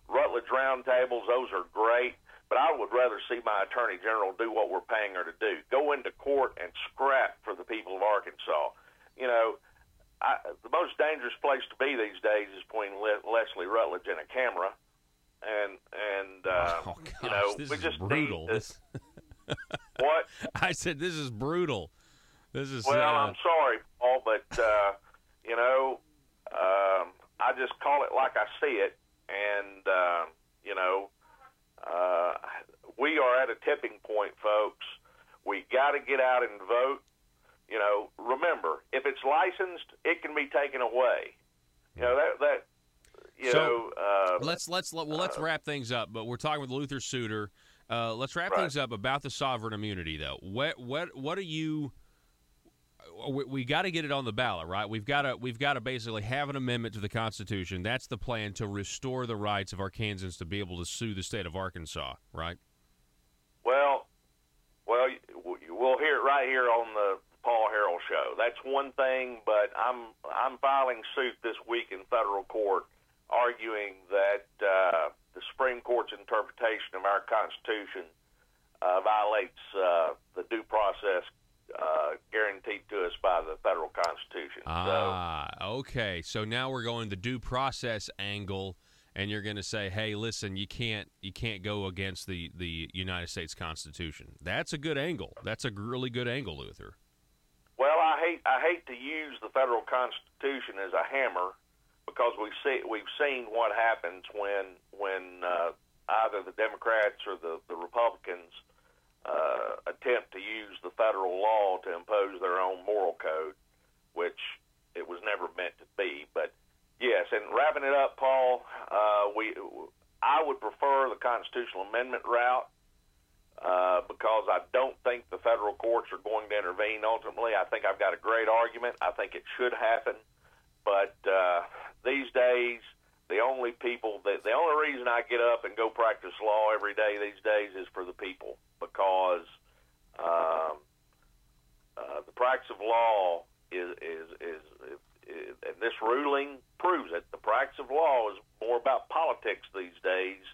Rutledge roundtables, those are great, but I would rather see my Attorney General do what we're paying her to do, go into court and scrap for the people of Arkansas. The most dangerous place to be these days is between Leslie Rutledge and a camera, and this we is just brutal. need what? I said this is brutal. This is well. I'm sorry, Paul, but I just call it like I see it, and we are at a tipping point, folks. We got to get out and vote. Remember, if it's licensed, it can be taken away. Let's wrap things up. But we're talking with Luther Suter. Let's wrap things up about the sovereign immunity, though. What are you? We got to get it on the ballot, right? We've got to basically have an amendment to the Constitution. That's the plan to restore the rights of Arkansans to be able to sue the state of Arkansas, right? Well, we'll hear it right here on the Paul Harrell show. That's one thing, but I'm filing suit this week in federal court, arguing that the Supreme Court's interpretation of our Constitution violates the due process guaranteed to us by the federal Constitution. Okay. So now we're going the due process angle, and you're going to say, "Hey, listen, you can't go against the United States Constitution." That's a good angle. That's a really good angle, Luther. Well, I hate to use the federal Constitution as a hammer, because we've seen what happens when either the Democrats or the Republicans attempt to use the federal law to impose their own moral code, which it was never meant to be. But yes, and wrapping it up, Paul, I would prefer the constitutional amendment route because I don't think the federal courts are going to intervene ultimately. I think I've got a great argument. I think it should happen. But these days, the only reason I get up and go practice law every day these days is for the people, because the practice of law is and this ruling proves it. The practice of law is more about politics these days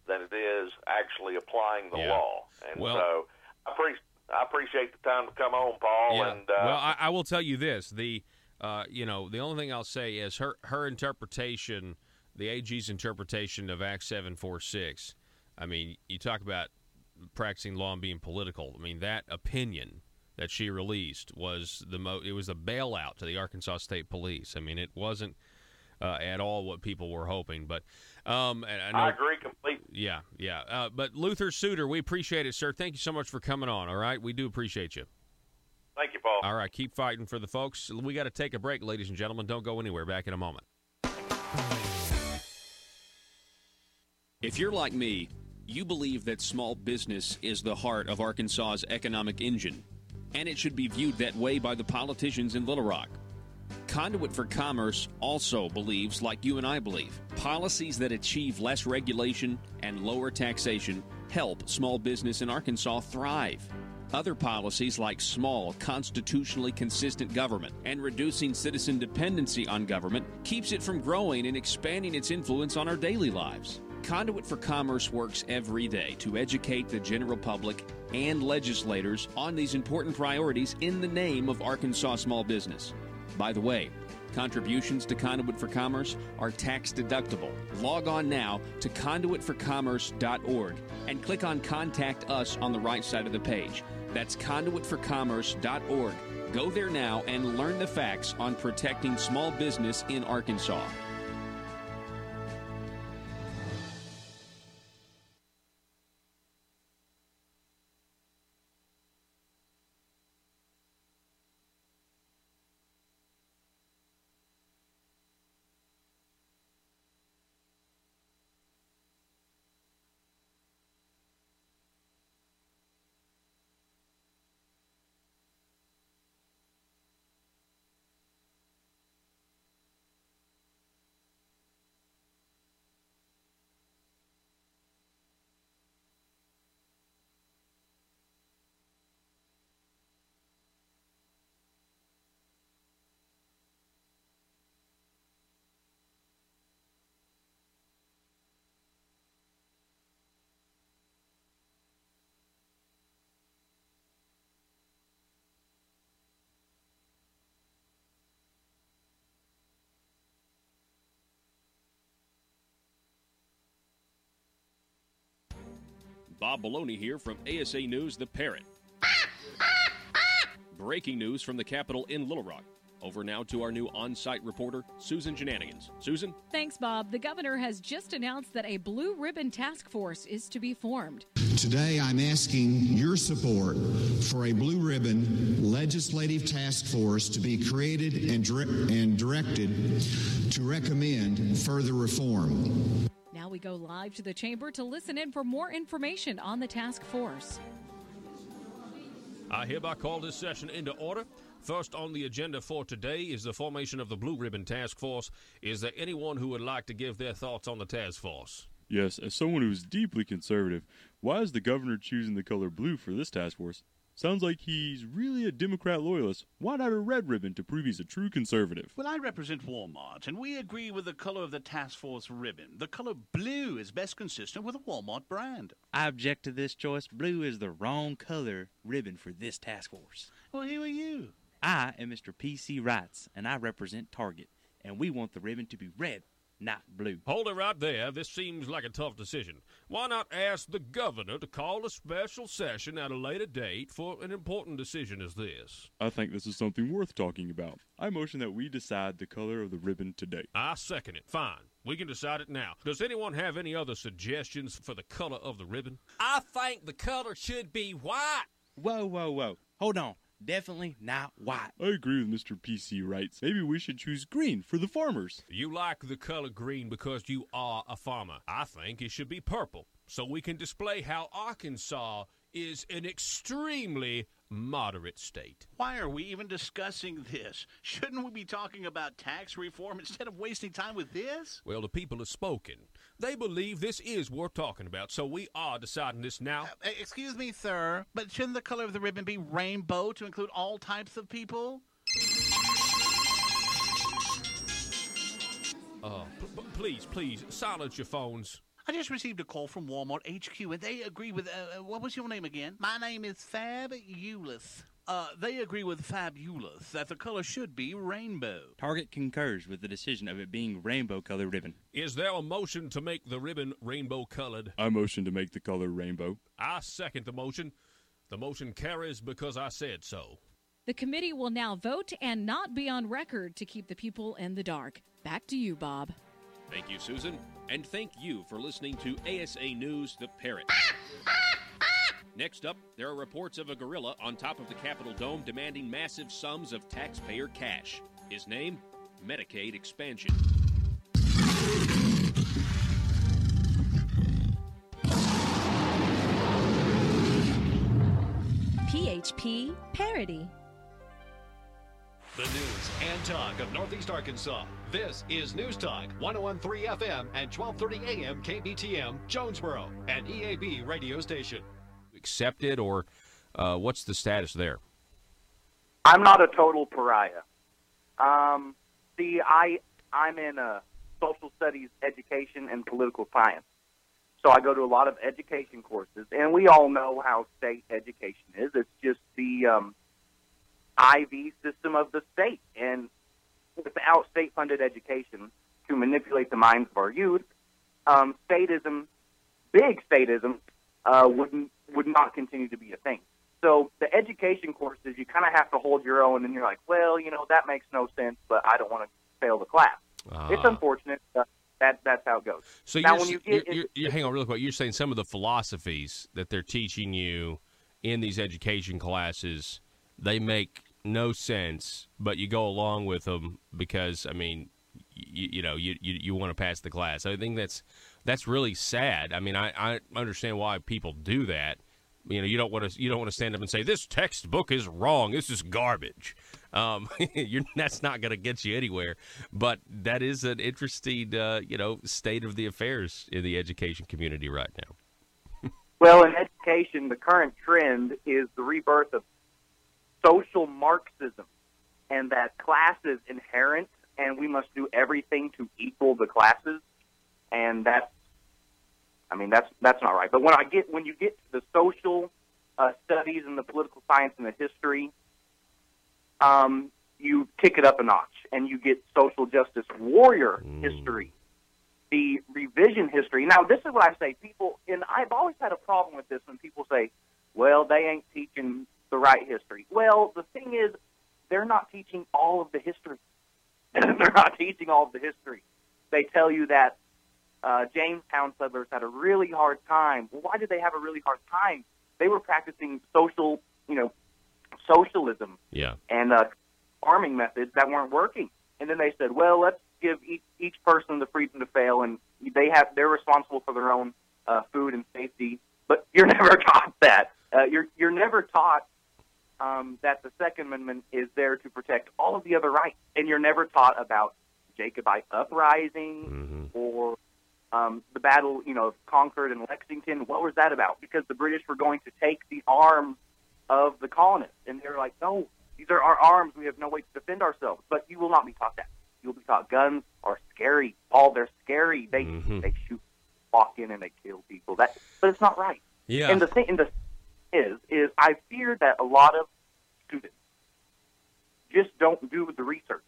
than it is actually applying the law. And so I appreciate the time to come on, Paul. Yeah. And I will tell you this: the only thing I'll say is her interpretation, the AG's interpretation of Act 746. I mean, you talk about practicing law and being political. I mean, that opinion that she released was it was a bailout to the Arkansas State Police. I mean, it wasn't at all what people were hoping. But and I agree completely. Yeah. But Luther Suter, we appreciate it, sir. Thank you so much for coming on. All right, we do appreciate you. Thank you, Paul. All right, keep fighting for the folks. We got to take a break, ladies and gentlemen. Don't go anywhere. Back in a moment. If you're like me, you believe that small business is the heart of Arkansas's economic engine, and it should be viewed that way by the politicians in Little Rock. Conduit for Commerce also believes, like you and I believe, policies that achieve less regulation and lower taxation help small business in Arkansas thrive. Other policies like small, constitutionally consistent government and reducing citizen dependency on government keeps it from growing and expanding its influence on our daily lives. Conduit for Commerce works every day to educate the general public and legislators on these important priorities in the name of Arkansas small business. By the way, contributions to Conduit for Commerce are tax deductible. Log on now to conduitforcommerce.org and click on Contact Us on the right side of the page. That's conduitforcommerce.org. Go there now and learn the facts on protecting small business in Arkansas. Bob Maloney here from ASA News, The Parrot. Breaking news from the Capitol in Little Rock. Over now to our new on-site reporter, Susan Shenanigans. Susan? Thanks, Bob. The governor has just announced that a Blue Ribbon Task Force is to be formed. Today, I'm asking your support for a Blue Ribbon Legislative Task Force to be created and directed to recommend further reform. Now we go live to the chamber to listen in for more information on the task force. I hereby call this session into order. First on the agenda for today is the formation of the Blue Ribbon Task Force. Is there anyone who would like to give their thoughts on the task force? Yes, as someone who's deeply conservative, why is the governor choosing the color blue for this task force? Sounds like he's really a Democrat loyalist. Why not a red ribbon to prove he's a true conservative? Well, I represent Walmart, and we agree with the color of the task force ribbon. The color blue is best consistent with the Walmart brand. I object to this choice. Blue is the wrong color ribbon for this task force. Well, who are you? I am Mr. P.C. Wrights, and I represent Target, and we want the ribbon to be red, not blue. Hold it right there. This seems like a tough decision. Why not ask the governor to call a special session at a later date for an important decision as this? I think this is something worth talking about. I motion that we decide the color of the ribbon today. I second it. Fine. We can decide it now. Does anyone have any other suggestions for the color of the ribbon? I think the color should be white. Whoa. Hold on. Definitely not white. I agree with Mr. P.C. Wrights. Maybe we should choose green for the farmers. You like the color green because you are a farmer. I think it should be purple, so we can display how Arkansas is an extremely moderate state. Why are we even discussing this? Shouldn't we be talking about tax reform instead of wasting time with this? Well, the people have spoken. They believe this is worth talking about, so we are deciding this now. Excuse me, sir, but shouldn't the color of the ribbon be rainbow to include all types of people? Please, silence your phones. I just received a call from Walmart HQ, and they agree with, what was your name again? My name is Fabulous. They agree with Fabulous that the color should be rainbow. Target concurs with the decision of it being rainbow-colored ribbon. Is there a motion to make the ribbon rainbow-colored? I motion to make the color rainbow. I second the motion. The motion carries because I said so. The committee will now vote and not be on record to keep the people in the dark. Back to you, Bob. Thank you, Susan. And thank you for listening to ASA News, The Parrot. Next up, there are reports of a gorilla on top of the Capitol Dome demanding massive sums of taxpayer cash. His name? Medicaid expansion. PHP Parody. The news and talk of Northeast Arkansas. This is News Talk, 101.3 FM and 1230 AM KBTM, Jonesboro, an EAB radio station. Accept it or What's the status there? I'm not a total pariah. See, I'm in social studies, education, and political science. So I go to a lot of education courses, and we all know how state education is. It's just the IV system of the state. And without state-funded education to manipulate the minds of our youth, statism, big statism, would not continue to be a thing. So the education courses, you kind of have to hold your own, and you're like, well, that makes no sense, but I don't want to fail the class. It's unfortunate. That's how it goes. So now, you're hang on real quick. You're saying some of the philosophies that they're teaching you in these education classes, they make no sense, but you go along with them because, you want to pass the class. I think that's really sad. I mean, I understand why people do that. You don't want to stand up and say this textbook is wrong. This is garbage. That's not going to get you anywhere. But that is an interesting, state of the affairs in the education community right now. Well, in education, the current trend is the rebirth of social Marxism, and that class is inherent, and we must do everything to equal the classes, and that's not right. But when you get to the social studies and the political science and the history, you kick it up a notch, and you get social justice warrior history, the revision history. Now, this is what I say. People, and I've always had a problem with this when people say, well, they ain't teaching the right history. Well, the thing is, they're not teaching all of the history. They're not teaching all of the history. They tell you that Jamestown settlers had a really hard time. Well, why did they have a really hard time? They were practicing socialism and farming methods that weren't working. And then they said, well, let's give each person the freedom to fail, and they're responsible for their own food and safety. But you're never taught that. You're never taught that the Second Amendment is there to protect all of the other rights, and you're never taught about Jacobite uprising or the battle, of Concord and Lexington. What was that about? Because the British were going to take the arms of the colonists, and they're like, no, these are our arms. We have no way to defend ourselves. But you will not be taught that. You'll be taught guns are scary. They're scary. They shoot, walk in, and they kill people. But it's not right. Yeah. And the thing is I fear that a lot of students just don't do the research.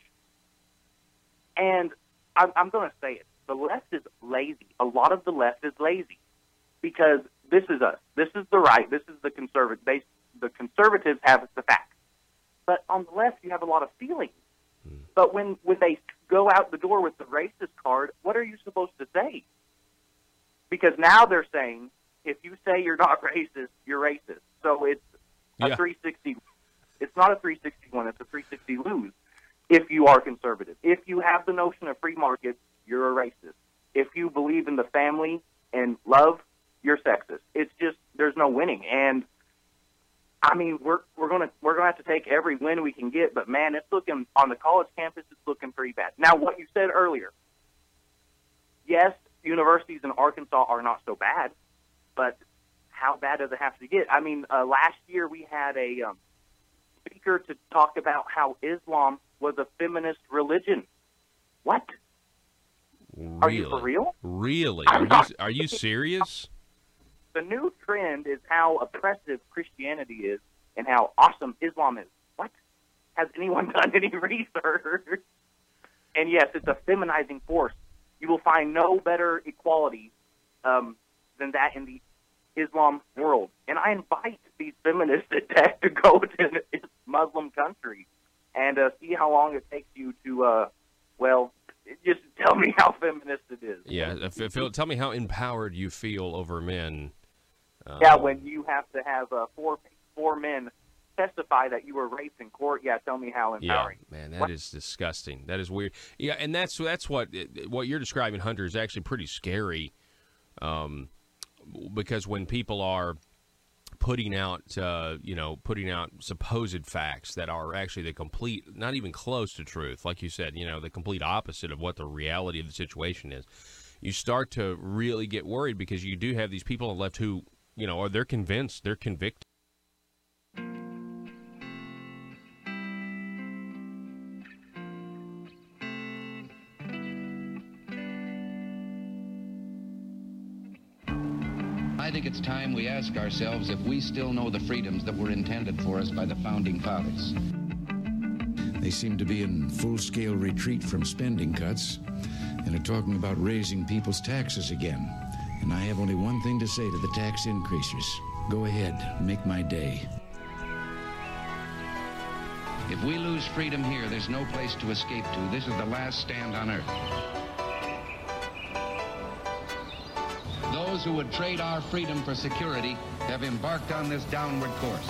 And I'm going to say it. The left is lazy. A lot of the left is lazy because this is us. This is the right. This is the conservative. The conservatives have the facts. But on the left, you have a lot of feelings. But when they go out the door with the racist card, what are you supposed to say? Because now they're saying, if you say you're not racist, you're racist. So it's a 360. It's not a 361. It's a 360 lose if you are conservative. If you have the notion of free market, you're a racist. If you believe in the family and love, you're sexist. It's just there's no winning. And I mean, we're gonna have to take every win we can get. But man, it's looking on the college campus. It's looking pretty bad. Now, what you said earlier, yes, universities in Arkansas are not so bad, but how bad does it have to get? I mean, last year we had a speaker to talk about how Islam was a feminist religion. What? Really? Are you for real? Really? Are you serious? The new trend is how oppressive Christianity is and how awesome Islam is. What? Has anyone done any research? And yes, it's a feminizing force. You will find no better equality than that in the Islam world. And I invite these feminists to go to a Muslim country and see how long it takes you to, just tell me how feminist it is. Yeah, tell me how empowered you feel over men. When you have to have four men testify that you were raped in court, tell me how empowering. Yeah, man, that is disgusting. That is weird. Yeah, and that's what you're describing, Hunter, is actually pretty scary. Because when people are putting out supposed facts that are actually the complete, not even close to truth, like you said, the complete opposite of what the reality of the situation is, you start to really get worried because you do have these people on the left who, they're convinced, they're convicted. I think it's time we ask ourselves if we still know the freedoms that were intended for us by the Founding Fathers. They seem to be in full-scale retreat from spending cuts and are talking about raising people's taxes again. And I have only one thing to say to the tax increasers. Go ahead, make my day. If we lose freedom here, there's no place to escape to. This is the last stand on earth. Those who would trade our freedom for security have embarked on this downward course.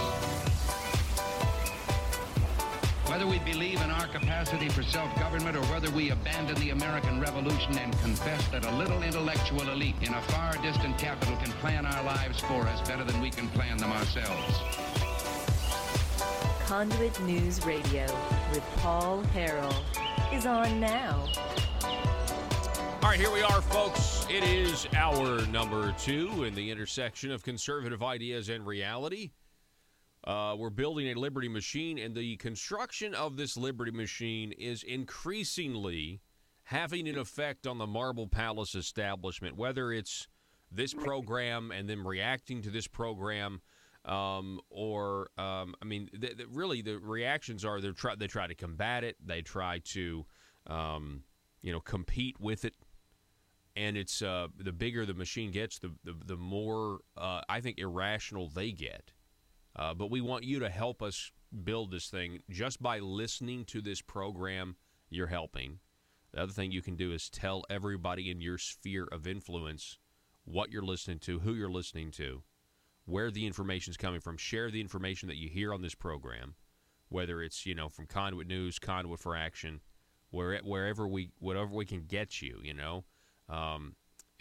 Whether we believe in our capacity for self-government or whether we abandon the American Revolution and confess that a little intellectual elite in a far distant capital can plan our lives for us better than we can plan them ourselves. Conduit News Radio with Paul Harrell is on now. All right, here we are, folks. It is hour number 2 in the intersection of conservative ideas and reality. We're building a Liberty machine, and the construction of this Liberty machine is increasingly having an effect on the Marble Palace establishment, whether it's this program and them reacting to this program, really, the reactions are they try to combat it, they try to, compete with it, and it's the bigger the machine gets, the more I think irrational they get. But we want you to help us build this thing. Just by listening to this program, you're helping. The other thing you can do is tell everybody in your sphere of influence what you're listening to, who you're listening to, where the information's coming from. Share the information that you hear on this program, whether it's, from Conduit News, Conduit for Action, whatever we can get you,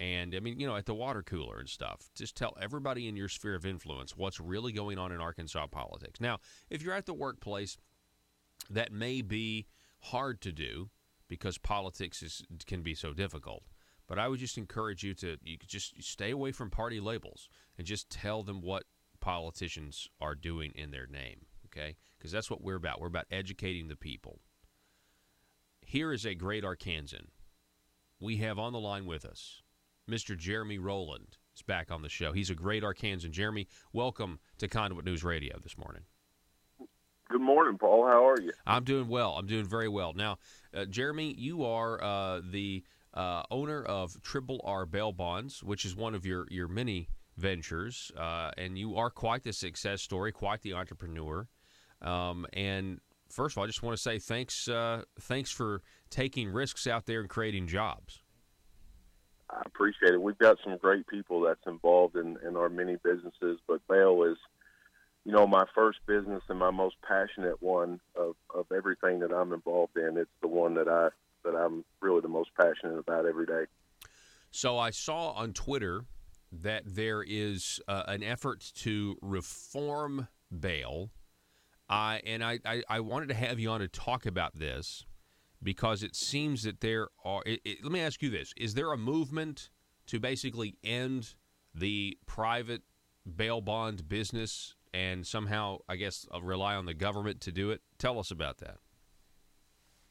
And, at the water cooler and stuff, just tell everybody in your sphere of influence what's really going on in Arkansas politics. Now, if you're at the workplace, that may be hard to do because politics can be so difficult. But I would just encourage you to just stay away from party labels and just tell them what politicians are doing in their name, okay? Because that's what we're about. We're about educating the people. Here is a great Arkansan. We have on the line with us Mr. Jeremy Rowland is back on the show. He's a great Arkansan. Jeremy, welcome to Conduit News Radio this morning. Good morning, Paul. How are you? I'm doing well. I'm doing very well. Now, Jeremy, you are the owner of Triple R Bail Bonds, which is one of your many ventures, and you are quite the success story, quite the entrepreneur. And first of all, I just want to say thanks for taking risks out there and creating jobs. I appreciate it. We've got some great people that's involved in our many businesses, but bail is, my first business and my most passionate one of everything that I'm involved in. It's the one that I'm really the most passionate about every day. So I saw on Twitter that there is an effort to reform bail, and I wanted to have you on to talk about this because it seems that there are let me ask you this. Is there a movement to basically end the private bail bond business and somehow, I guess, rely on the government to do it? Tell us about that.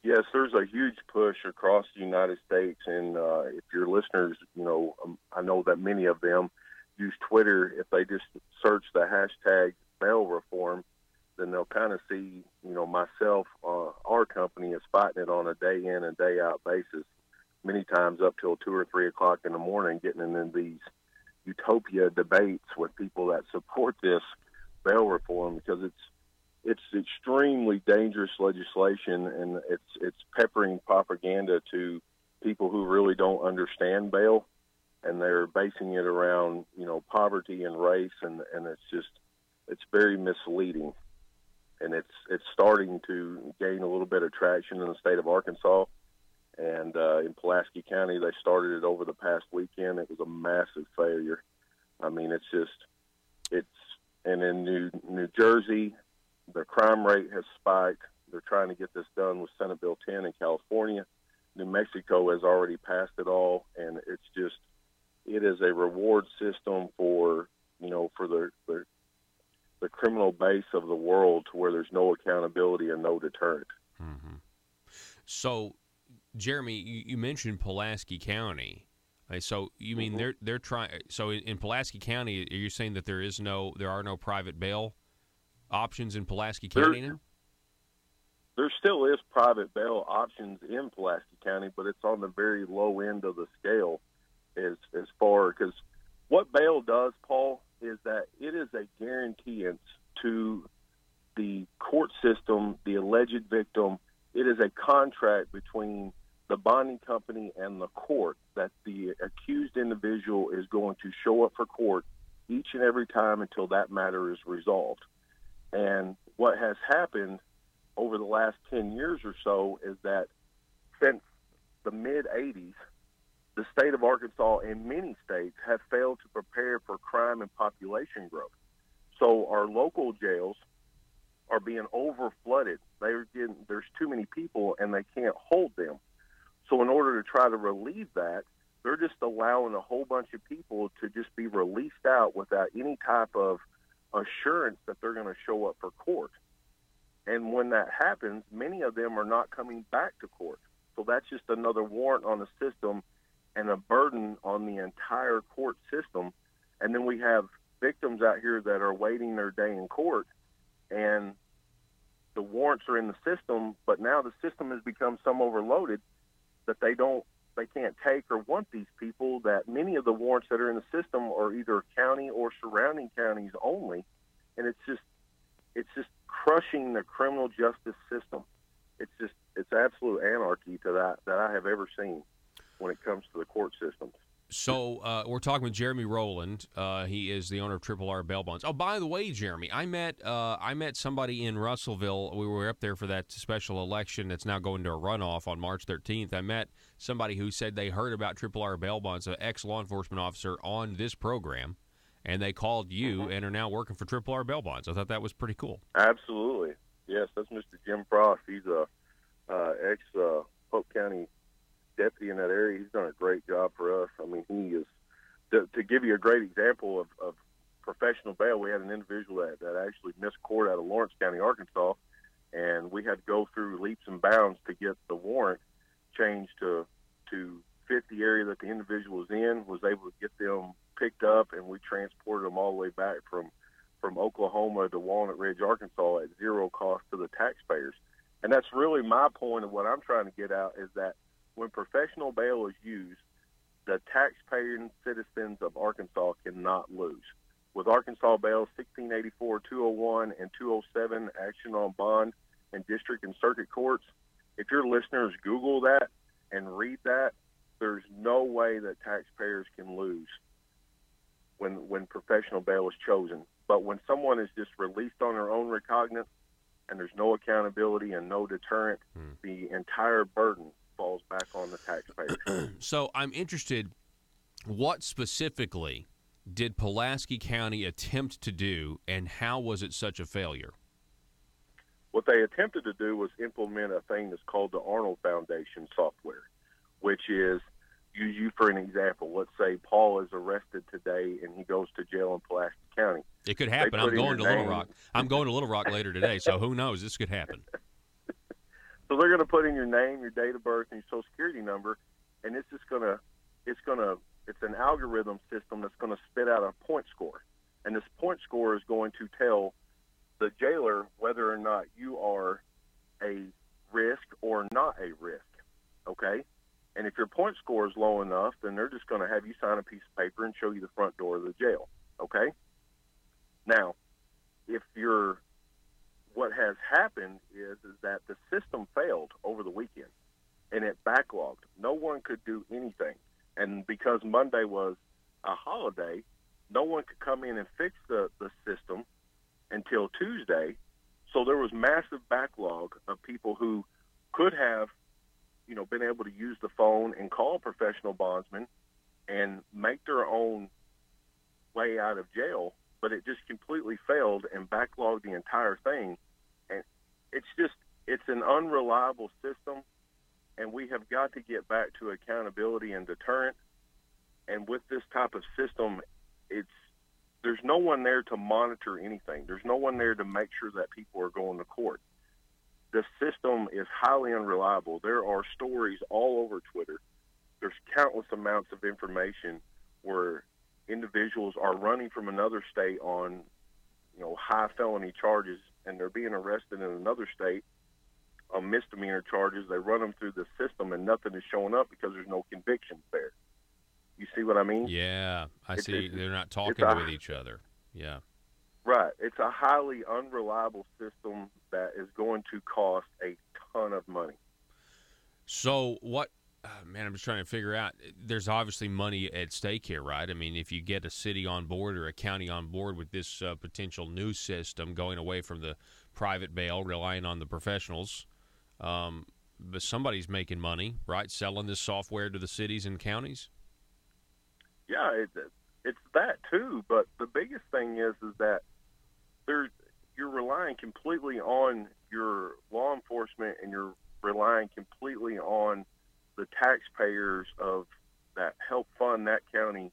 Yes, there's a huge push across the United States, and if your listeners, I know that many of them use Twitter. If they just search the hashtag bail reform, then they'll kind of see, myself, our company is fighting it on a day in and day out basis, many times up till 2 or 3 o'clock in the morning, getting in these utopia debates with people that support this bail reform because it's extremely dangerous legislation, and it's peppering propaganda to people who really don't understand bail, and they're basing it around poverty and race, and it's very misleading, and it's starting to gain a little bit of traction in the state of Arkansas, and in Pulaski County they started it over the past weekend. It was a massive failure. I mean, and in New Jersey, the crime rate has spiked. They're trying to get this done with Senate Bill 10 in California. New Mexico has already passed it all, and it is a reward system for the criminal base of the world to where there's no accountability and no deterrent. Mm-hmm. So, Jeremy, you mentioned Pulaski County. So you mean they're trying? So in Pulaski County, are you saying that there are no private bail options in Pulaski County now? There still is private bail options in Pulaski County, but it's on the very low end of the scale as far, because what bail does, Paul, is that it is a guarantee to the court system, the alleged victim. It is a contract between the bonding company and the court that the accused individual is going to show up for court each and every time until that matter is resolved. And what has happened over the last 10 years or so is that since the mid-'80s, the state of Arkansas and many states have failed to prepare for crime and population growth. So our local jails are being over-flooded. There's too many people, and they can't hold them. So in order to try to relieve that, they're just allowing a whole bunch of people to just be released out without any type of assurance that they're going to show up for court. And when that happens, many of them are not coming back to court. So that's just another warrant on the system and a burden on the entire court system. And then we have victims out here that are waiting their day in court, and the warrants are in the system, but now the system has become so overloaded that they can't take or want these people, that many of the warrants that are in the system are either county or surrounding counties only. And it's just crushing the criminal justice system. It's absolute anarchy to that I have ever seen when it comes to the court systems. So we're talking with Jeremy Rowland. He is the owner of Triple R Bail Bonds. Oh, by the way, Jeremy, I met somebody in Russellville. We were up there for that special election that's now going to a runoff on March 13th. I met somebody who said they heard about Triple R Bail Bonds, an ex-law enforcement officer, on this program, and they called you and are now working for Triple R Bail Bonds. I thought that was pretty cool. Absolutely. Yes, that's Mr. Jim Frost. He's a ex-Polk County deputy in that area. He's done a great job for us. I mean, he is, to give you a great example of professional bail, we had an individual that actually missed court out of Lawrence County, Arkansas, and we had to go through leaps and bounds to get the warrant changed to fit the area that the individual was in, was able to get them picked up, and we transported them all the way back from Oklahoma to Walnut Ridge, Arkansas at zero cost to the taxpayers. And that's really my point of what I'm trying to get out, is that when professional bail is used, the taxpaying citizens of Arkansas cannot lose. With Arkansas Bail 1684, 201, and 207, action on bond in district and circuit courts, if your listeners Google that and read that, there's no way that taxpayers can lose when professional bail is chosen. But when someone is just released on their own recognizance and there's no accountability and no deterrent, the entire burden falls back on the taxpayers. So I'm interested, what specifically did Pulaski County attempt to do, and how was it such a failure? What they attempted to do was implement a thing that's called the Arnold Foundation software, which is, use you for an example. Let's say Paul is arrested today and he goes to jail in Pulaski County. It could happen. I'm going to Little Rock. I'm going to Little Rock later today, so who knows? This could happen. So they're going to put in your name, your date of birth, and your Social Security number, and it's an algorithm system that's going to spit out a point score. And this point score is going to tell the jailer whether or not you are a risk or not a risk, okay? And if your point score is low enough, then they're just going to have you sign a piece of paper and show you the front door of the jail, okay? Now, what has happened is that the system failed over the weekend, and it backlogged. No one could do anything. And because Monday was a holiday, no one could come in and fix the system until Tuesday. So there was massive backlog of people who could have, been able to use the phone and call a professional bondsman and make their own way out of jail, but it just completely failed and backlogged the entire thing. And it's an unreliable system, and we have got to get back to accountability and deterrent. And with this type of system, there's no one there to monitor anything. There's no one there to make sure that people are going to court. The system is highly unreliable. There are stories all over Twitter. there's countless amounts of information where individuals are running from another state on, high felony charges, and they're being arrested in another state on misdemeanor charges. They run them through the system, and nothing is showing up because there's no convictions there. You see what I mean? Yeah, I see. They're not talking with each other. Yeah. Right. It's a highly unreliable system that is going to cost a ton of money. So what man, I'm just trying to figure out. There's obviously money at stake here, right? I mean, if you get a city on board or a county on board with this potential new system, going away from the private bail, relying on the professionals, but somebody's making money, right? Selling this software to the cities and counties. Yeah, it's that too. But the biggest thing is that you're relying completely on your law enforcement, and you're relying completely on the taxpayers of that help fund that county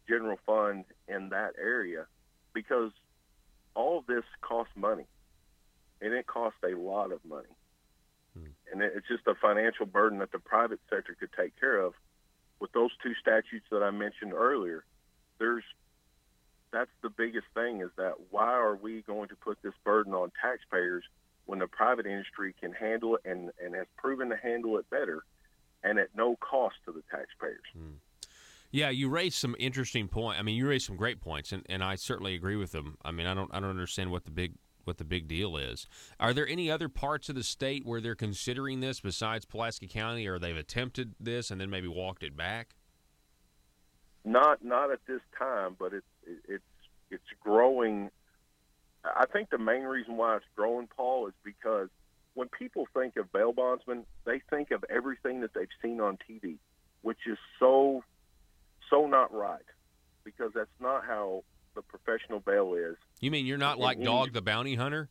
general fund in that area, because all of this costs money, and it costs a lot of money. And it's just a financial burden that the private sector could take care of. With those two statutes that I mentioned earlier, that's the biggest thing, is that why are we going to put this burden on taxpayers when the private industry can handle it and has proven to handle it better and at no cost to the taxpayers? Yeah, you raised some interesting points. I mean, you raised some great points, and I certainly agree with them. I mean, I don't understand what the big deal is. Are there any other parts of the state where they're considering this besides Pulaski County, or they've attempted this and then maybe walked it back? Not at this time, but it's growing. I think the main reason why it's growing, Paul, is because when people think of bail bondsmen, they think of everything that they've seen on TV, which is so not right, because that's not how the professional bail is. You mean you're not like Dog the Bounty Hunter?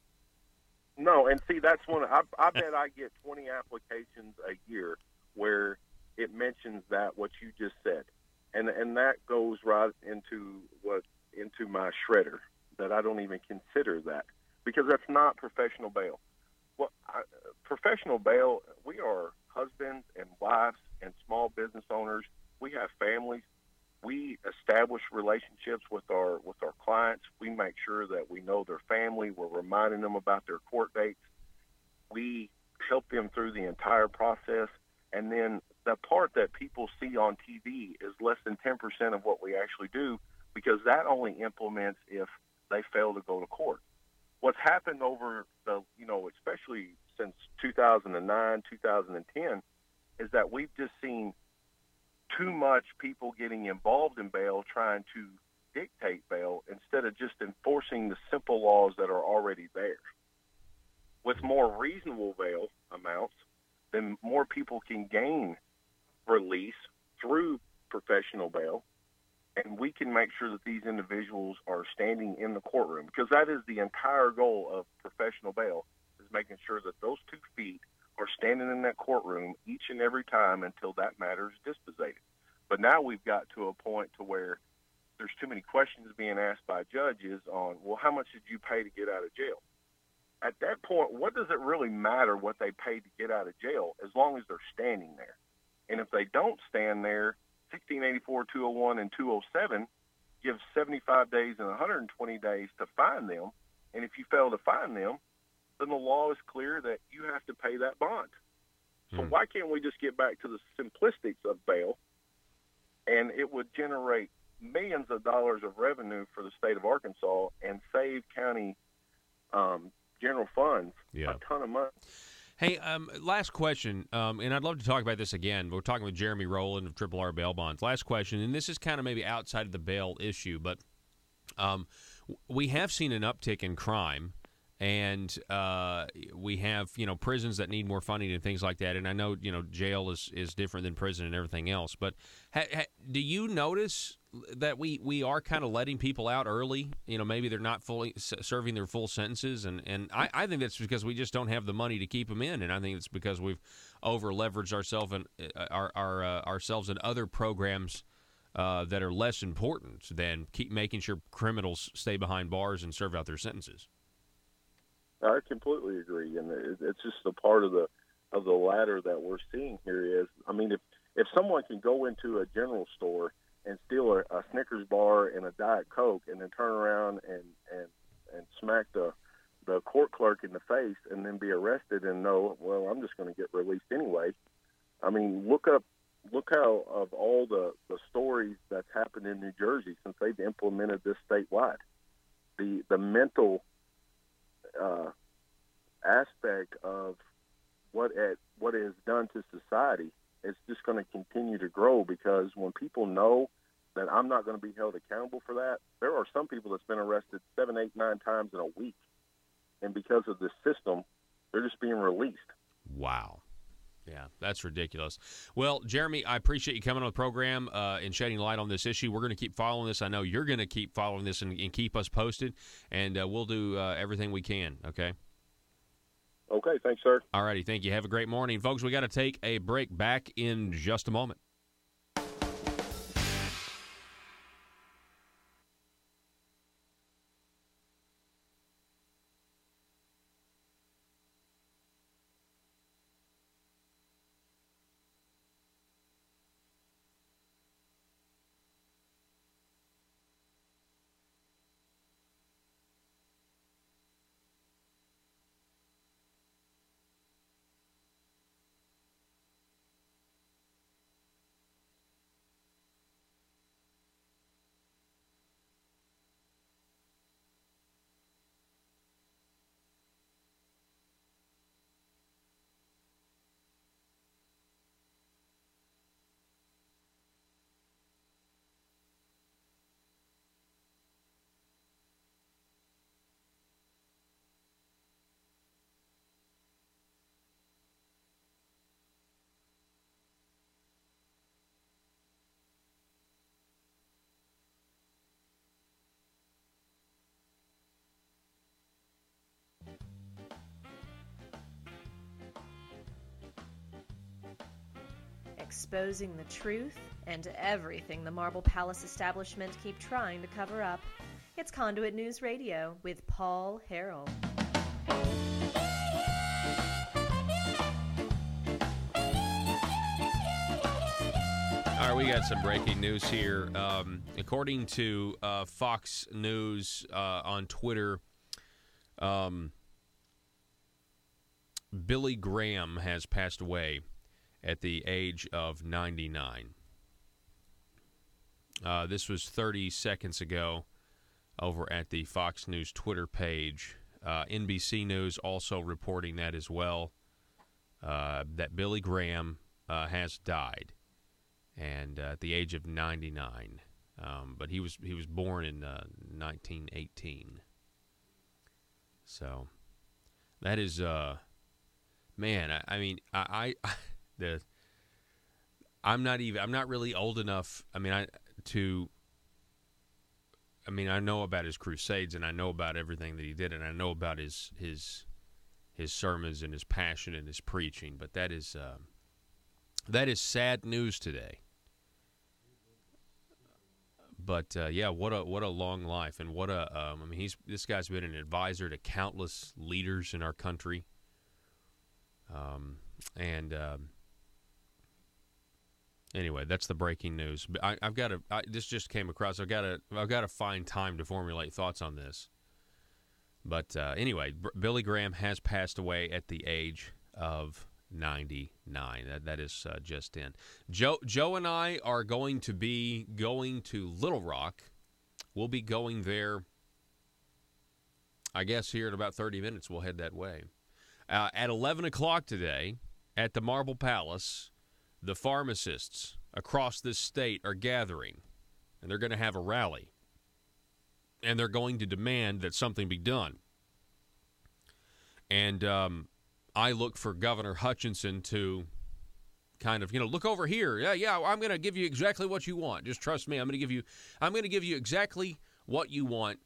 No, and see, that's one. I bet I get 20 applications a year where it mentions what you just said, and that goes right into my shredder, that I don't even consider that, because that's not professional bail. Well, professional bail, we are husbands and wives and small business owners. We have families. We establish relationships with our clients. We make sure that we know their family. We're reminding them about their court dates. We help them through the entire process. And then the part that people see on TV is less than 10% of what we actually do, because that only implements if they fail to go to court. What's happened over especially since 2009, 2010, is that we've just seen too much people getting involved in bail, trying to dictate bail instead of just enforcing the simple laws that are already there. With more reasonable bail amounts, then more people can gain release through professional bail, and we can make sure that these individuals are standing in the courtroom, because that is the entire goal of professional bail, is making sure that those 2 feet are standing in that courtroom each and every time until that matter is disposited. But now we've got to a point to where there's too many questions being asked by judges on, well, how much did you pay to get out of jail? At that point, what does it really matter what they paid to get out of jail, as long as they're standing there? And if they don't stand there, 1684, 201, and 207 gives 75 days and 120 days to find them. And if you fail to find them, then the law is clear that you have to pay that bond. So why can't we just get back to the simplistics of bail, and it would generate millions of dollars of revenue for the state of Arkansas and save county general funds a ton of money. Hey, last question, and I'd love to talk about this again. We're talking with Jeremy Rowland of Triple R Bail Bonds. Last question, and this is kind of maybe outside of the bail issue, but we have seen an uptick in crime, and we have prisons that need more funding and things like that. And I know jail is different than prison and everything else. But do you notice that we are kind of letting people out early? Maybe they're not fully serving their full sentences, and I think that's because we just don't have the money to keep them in, and I think it's because we've over leveraged ourselves and ourselves in other programs that are less important than keep making sure criminals stay behind bars and serve out their sentences. I completely agree, and it's just a part of the ladder that we're seeing here. Is, I mean, if someone can go into a general store and steal a Snickers bar and a Diet Coke and then turn around and smack the court clerk in the face and then be arrested and know, well, I'm just going to get released anyway. I mean, look how of all the stories that's happened in New Jersey since they've implemented this statewide. The mental aspect of what it has done to society is just going to continue to grow, because when people know that I'm not going to be held accountable for that, there are some people that's been arrested 7, 8, 9 times in a week, and because of this system, they're just being released. Wow. Yeah, that's ridiculous. Well, Jeremy, I appreciate you coming on the program and shedding light on this issue. We're going to keep following this. I know you're going to keep following this and keep us posted, and we'll do everything we can, okay? Okay, thanks, sir. All righty, thank you. Have a great morning. Folks, we got to take a break. Back in just a moment. Exposing the truth and everything the Marble Palace establishment keep trying to cover up. It's Conduit News Radio with Paul Harrell. All right, we got some breaking news here. According to Fox News on Twitter, Billy Graham has passed away at the age of 99. This was 30 seconds ago over at the Fox News Twitter page. NBC News also reporting that as well, that Billy Graham has died, and at the age of 99. But he was born in 1918. So that is, man. I mean, I'm not really old enough. I know about his crusades, and I know about everything that he did, and I know about his sermons and his passion and his preaching. But that is sad news today. But yeah, what a long life, and what a this guy's been an advisor to countless leaders in our country. Anyway, that's the breaking news. I've got to. This just came across. I've got to find time to formulate thoughts on this. But anyway, Billy Graham has passed away at the age of 99. That is just in. Joe and I are going to be going to Little Rock. We'll be going there, I guess, here in about 30 minutes. We'll head that way. At 11 o'clock today at the Marble Palace, the pharmacists across this state are gathering, and they're going to have a rally, and they're going to demand that something be done. And I look for Governor Hutchinson to kind of, look over here. Yeah, I'm going to give you exactly what you want. Just trust me. I'm going to give you exactly what you want.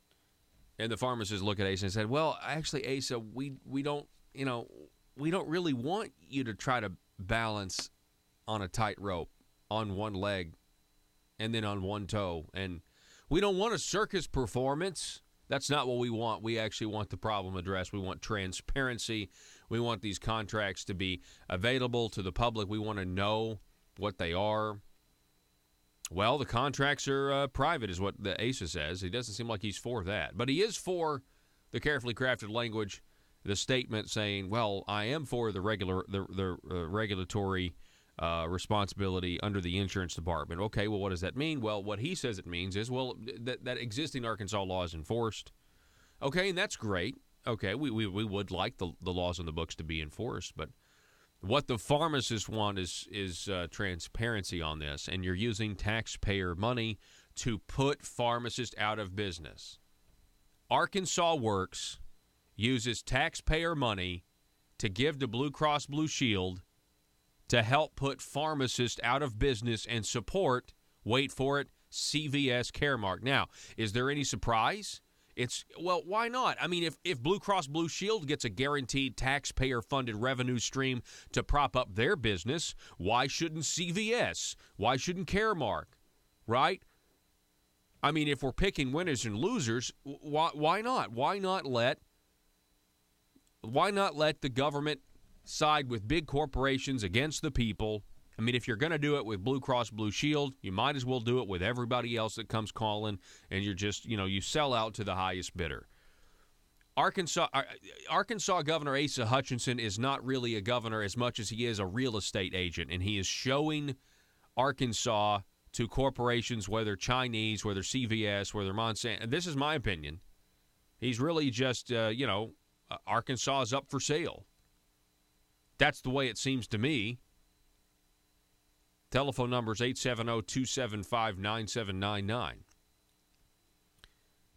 And the pharmacists look at Asa and said, well, actually, Asa, we don't really want you to try to balance on a tightrope on one leg and then on one toe. And we don't want a circus performance. That's not what we want. We actually want the problem addressed. We want transparency. We want these contracts to be available to the public. We want to know what they are. Well, the contracts are private, is what the ASA says. He doesn't seem like he's for that. But he is for the carefully crafted language, the statement saying, well, I am for the regulatory responsibility under the insurance department. Okay, well, what does that mean? Well, what he says it means is, well, that existing Arkansas law is enforced. Okay, and that's great. Okay, we would like the laws on the books to be enforced, but what the pharmacists want is transparency on this, and you're using taxpayer money to put pharmacists out of business. Arkansas Works uses taxpayer money to give to Blue Cross Blue Shield to help put pharmacists out of business and support, wait for it, CVS Caremark. Now, is there any surprise? Well, why not? I mean, if Blue Cross Blue Shield gets a guaranteed taxpayer-funded revenue stream to prop up their business, why shouldn't CVS? Why shouldn't Caremark? Right? I mean, if we're picking winners and losers, why not? Why not let the government side with big corporations against the people? I mean, if you're going to do it with Blue Cross Blue Shield, you might as well do it with everybody else that comes calling, and you're just, you sell out to the highest bidder. Arkansas Governor Asa Hutchinson is not really a governor as much as he is a real estate agent, and he is showing Arkansas to corporations, whether Chinese, whether CVS, whether Monsanto. And this is my opinion. He's really just, Arkansas is up for sale. That's the way it seems to me. Telephone number is 870-275-9799.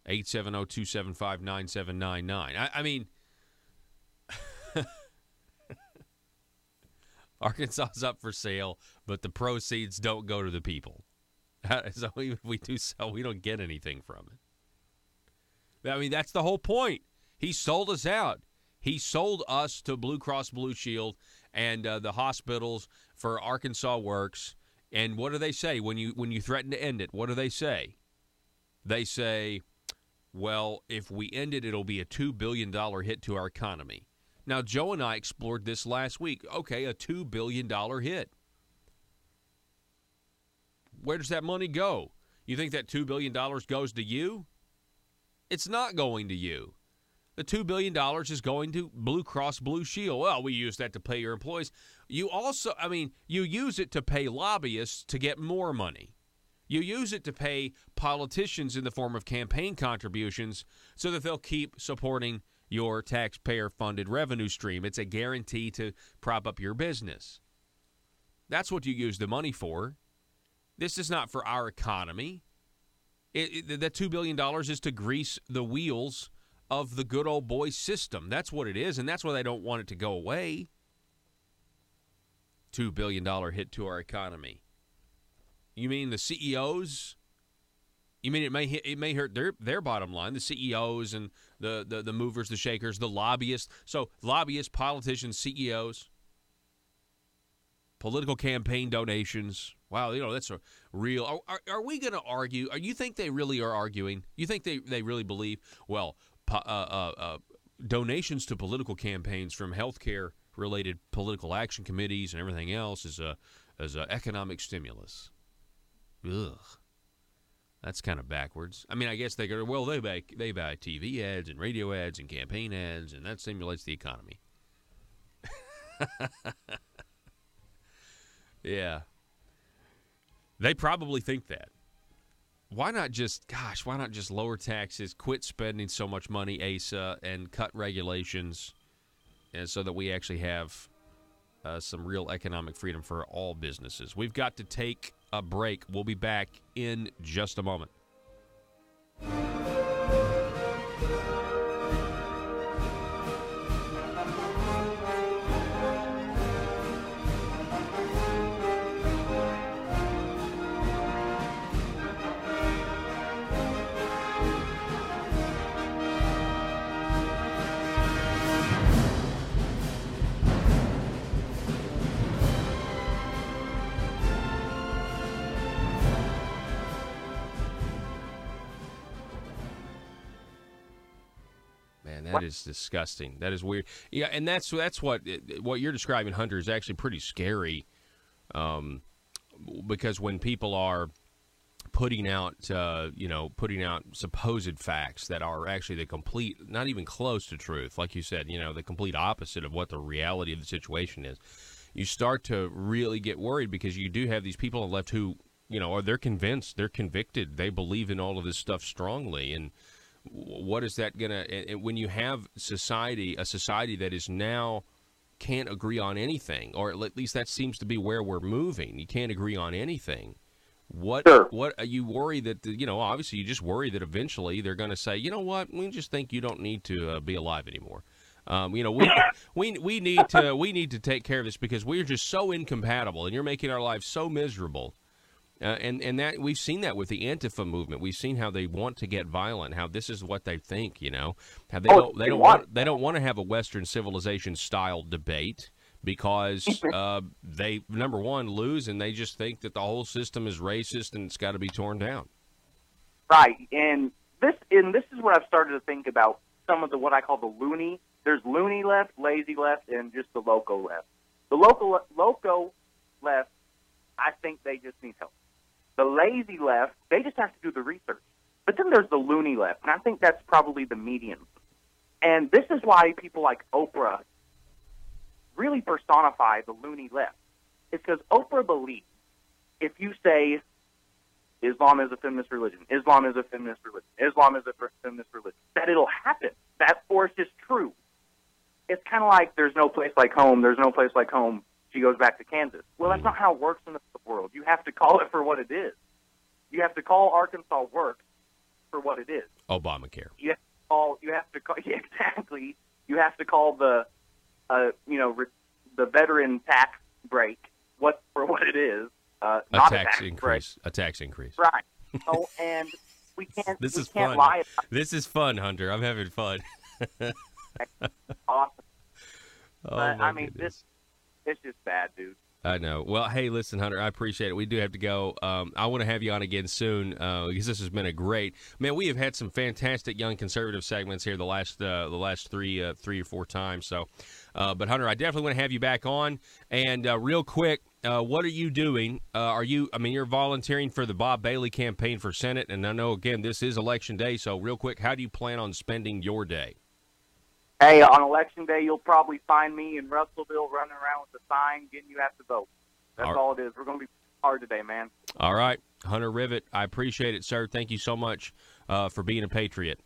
870-275-9799. I mean, Arkansas is up for sale, but the proceeds don't go to the people. So even if we do sell, we don't get anything from it. I mean, that's the whole point. He sold us out. He sold us to Blue Cross Blue Shield and the hospitals for Arkansas Works. And what do they say when you threaten to end it? What do they say? They say, well, if we end it, it'll be a $2 billion hit to our economy. Now, Joe and I explored this last week. Okay, a $2 billion hit. Where does that money go? You think that $2 billion goes to you? It's not going to you. The $2 billion is going to Blue Cross Blue Shield. Well, we use that to pay your employees. You also, you use it to pay lobbyists to get more money. You use it to pay politicians in the form of campaign contributions so that they'll keep supporting your taxpayer-funded revenue stream. It's a guarantee to prop up your business. That's what you use the money for. This is not for our economy. That $2 billion is to grease the wheels of the good old boy system. That's what it is, and that's why they don't want it to go away. $2 billion hit to our economy. You mean the CEOs? You mean it may hurt their bottom line, the CEOs and the movers, the shakers, the lobbyists. So lobbyists, politicians, CEOs, political campaign donations. Wow, that's a real. Are we going to argue? You think they really are arguing? You think they really believe? Well, donations to political campaigns from healthcare-related political action committees and everything else is a economic stimulus. Ugh, that's kind of backwards. I mean, I guess they go, well, they buy TV ads and radio ads and campaign ads, and that stimulates the economy. Yeah, they probably think that. Why not just lower taxes, quit spending so much money, ASA, and cut regulations, and so that we actually have some real economic freedom for all businesses. We've got to take a break. We'll be back in just a moment. That is disgusting. That is weird. Yeah, and that's what you're describing, Hunter, is actually pretty scary. because when people are putting out supposed facts that are actually the complete, not even close to truth, like you said, the complete opposite of what the reality of the situation is, you start to really get worried, because you do have these people on the left who, or they're convinced, they're convicted, they believe in all of this stuff strongly. And what is that going to, when you have a society that is now can't agree on anything, or at least that seems to be where we're moving. You can't agree on anything. What you worry that, obviously you just worry that eventually they're going to say, you know what, we just think you don't need to be alive anymore. We need to take care of this because we're just so incompatible and you're making our lives so miserable. And that we've seen that with the Antifa movement. We've seen how they want to get violent, how this is what they think, how they don't want to have a Western civilization style debate because they, number one, lose, and they just think that the whole system is racist and it's got to be torn down. Right, and this is what I've started to think about some of what I call the loony. There's loony left, lazy left, and just the loco left. The loco left, I think they just need help. The lazy left, they just have to do the research. But then there's the loony left, and I think that's probably the median. And this is why people like Oprah really personify the loony left. It's because Oprah believes if you say Islam is a feminist religion, Islam is a feminist religion, Islam is a feminist religion, that it'll happen. That force is true. It's kind of like there's no place like home, there's no place like home. She goes back to Kansas. Well, that's not how it works in the world. You have to call it for what it is. You have to call Arkansas work for what it is. Obamacare. You have to call exactly. You have to call the veteran tax break for what it is. Not a tax increase. A tax increase. Right. Oh, and we can't. This is can't fun. Lie about it. This is fun, Hunter. I'm having fun. Awesome. Oh, but my I mean, goodness. it's just bad, dude. I know. Well, hey, listen, Hunter, I appreciate it. We do have to go. I want to have you on again soon because this has been a great. Man, we have had some fantastic young conservative segments here the last three or four times. So, but Hunter, I definitely want to have you back on. And real quick, what are you doing? You're volunteering for the Bob Bailey campaign for Senate, and I know again this is Election Day. So, real quick, how do you plan on spending your day? Hey, on Election Day, you'll probably find me in Russellville running around with a sign getting you have to vote. That's all it is. We're going to be hard today, man. All right. Hunter Rivet, I appreciate it, sir. Thank you so much for being a patriot.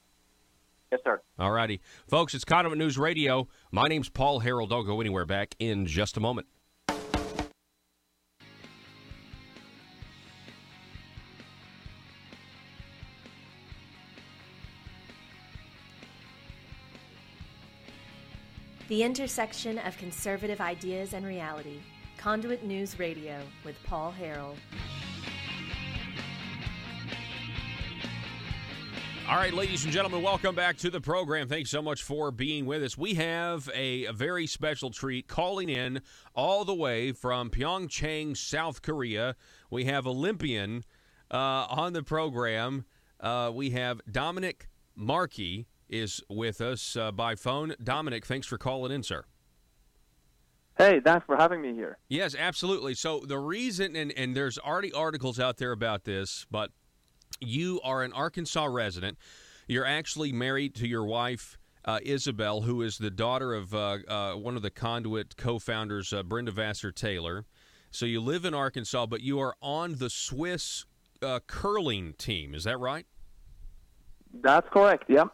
Yes, sir. All righty. Folks, it's Conduit News Radio. My name's Paul Harrell. Don't go anywhere. Back in just a moment. The intersection of conservative ideas and reality. Conduit News Radio with Paul Harrell. All right, ladies and gentlemen, welcome back to the program. Thanks so much for being with us. We have a very special treat calling in all the way from Pyeongchang, South Korea. We have Olympian on the program. We have Dominic Markey is with us by phone. Dominic, thanks for calling in, sir. Hey, thanks for having me here. Yes, absolutely. So the reason, and there's already articles out there about this, but you are an Arkansas resident. You're actually married to your wife, Isabel, who is the daughter of one of the Conduit co-founders, Brenda Vassar-Taylor. So you live in Arkansas, but you are on the Swiss curling team. Is that right? That's correct, yep.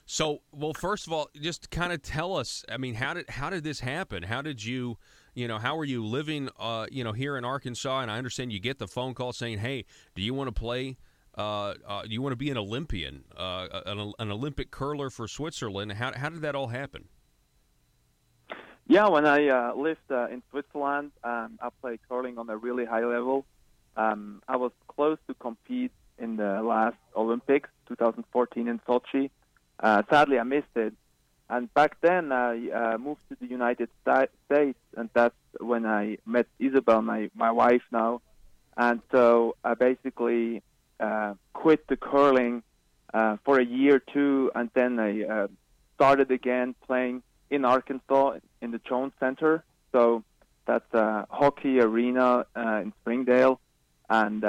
So, well, first of all, just kind of tell us, I mean, how did this happen? How did you, how are you living, here in Arkansas? And I understand you get the phone call saying, hey, do you want to play, do you want to be an Olympian, an Olympic curler for Switzerland? How did that all happen? Yeah, when I lived in Switzerland, I played curling on a really high level. I was close to compete in the last Olympics, 2014 in Sochi. Sadly, I missed it. And back then, I moved to the United States, and that's when I met Isabel, my wife now. And so I basically quit the curling for a year or two, and then I started again playing in Arkansas in the Jones Center. So That's a hockey arena in Springdale. And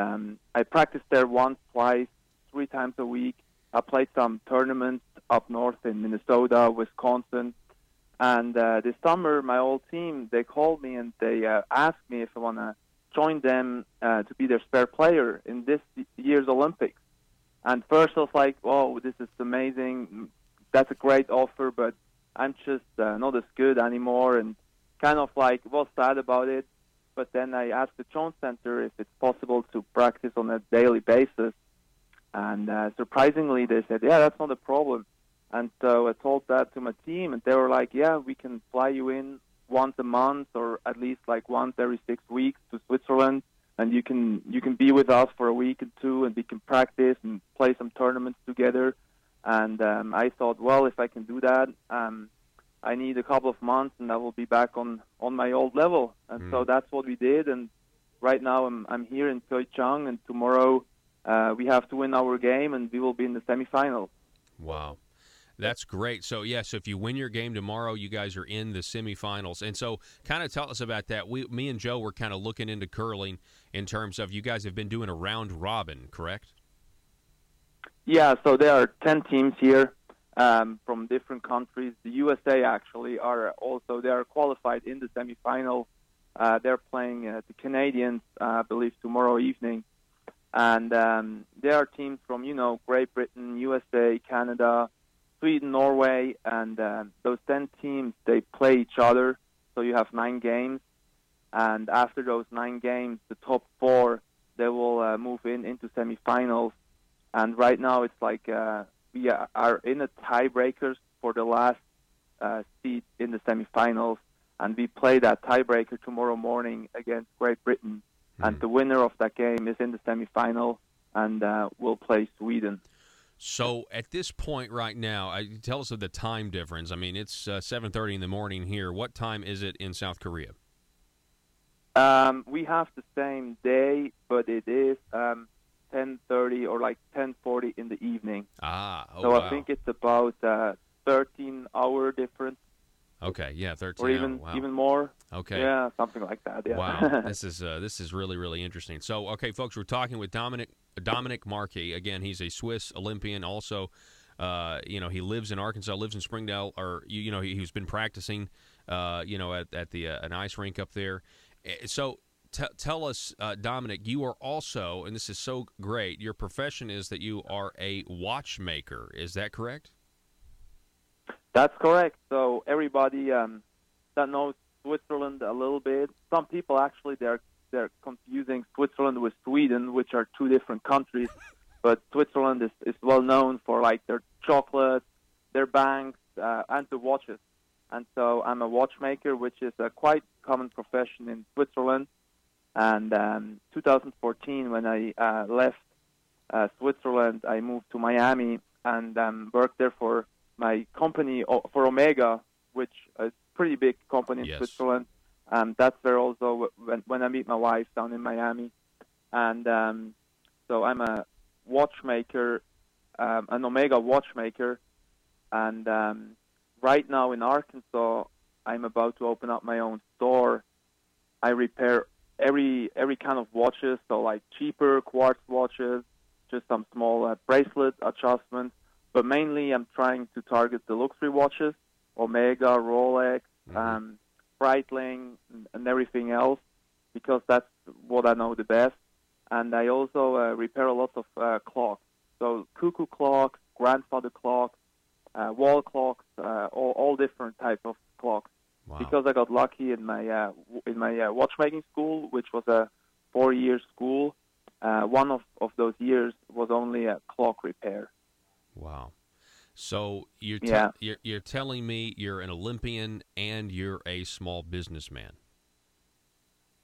I practiced there once, twice, 3 times a week. I played some tournaments up north in Minnesota, Wisconsin. And this summer, my old team, they called me and they asked me if I want to join them to be their spare player in this year's Olympics. And first I was like, "Whoa, this is amazing. That's a great offer, but I'm just not as good anymore." And kind of like was sad about it. But then I asked the Jones Center if it's possible to practice on a daily basis. And surprisingly, they said, "Yeah, that's not a problem." And so I told that to my team, and they were like, "Yeah, we can fly you in once a month or at least like once every 6 weeks to Switzerland. And you can be with us for a week or two, and we can practice and play some tournaments together." And I thought, well, if I can do that, I need a couple of months, and I will be back on my old level. And so that's what we did. And right now I'm here in Pyeongchang, and tomorrow we have to win our game, and we will be in the semifinals. Wow. That's great. So, so if you win your game tomorrow, you guys are in the semifinals. And so kind of tell us about that. Me and Joe were kind of looking into curling in terms of you guys have been doing a round robin, correct? Yeah, so there are 10 teams here from different countries. The USA actually are they are qualified in the semifinal. They're playing the Canadians, I believe, tomorrow evening. And there are teams from, Great Britain, USA, Canada, Sweden, Norway, and those 10 teams, they play each other. So you have 9 games. And after those 9 games, the top 4, they will move into semifinals. And right now it's like we are in a tiebreakers for the last seat in the semifinals. And we play that tiebreaker tomorrow morning against Great Britain. And the winner of that game is in the semifinal and will play Sweden. So at this point right now, tell us of the time difference. I mean, it's 7:30 in the morning here. What time is it in South Korea? We have the same day, but it is 10:30 or like 10:40 in the evening. So wow. I think it's about 13-hour difference. Okay, yeah, 13 or even wow. even more. Okay, yeah, something like that. Yeah. Wow, this is really, really interesting. So, okay, folks, we're talking with Dominic Marquis. Again, he's a Swiss Olympian. Also, he lives in Arkansas, lives in Springdale, or he's been practicing, at the an ice rink up there. So, tell us, Dominic, you are also, and this is so great. Your profession is that you are a watchmaker. Is that correct? That's correct. So everybody that knows Switzerland a little bit, some people actually they're confusing Switzerland with Sweden, which are 2 different countries. But Switzerland is well known for like their chocolates, their banks, and the watches. And so I'm a watchmaker, which is a quite common profession in Switzerland. And 2014, when I left Switzerland, I moved to Miami and worked there for my company, for Omega, which is a pretty big company in Switzerland. That's where also when I meet my wife down in Miami. And so I'm a watchmaker, an Omega watchmaker. And right now in Arkansas, I'm about to open up my own store. I repair every kind of watches, so like cheaper quartz watches, just some small bracelet adjustments. But mainly I'm trying to target the luxury watches, Omega, Rolex, Breitling, and everything else, because that's what I know the best. And I also repair a lot of clocks. So cuckoo clocks, grandfather clocks, wall clocks, all different types of clocks. Wow. Because I got lucky in my watchmaking school, which was a 4-year school. One of those years was only a clock repair. Wow. So you're telling me you're an Olympian and you're a small businessman.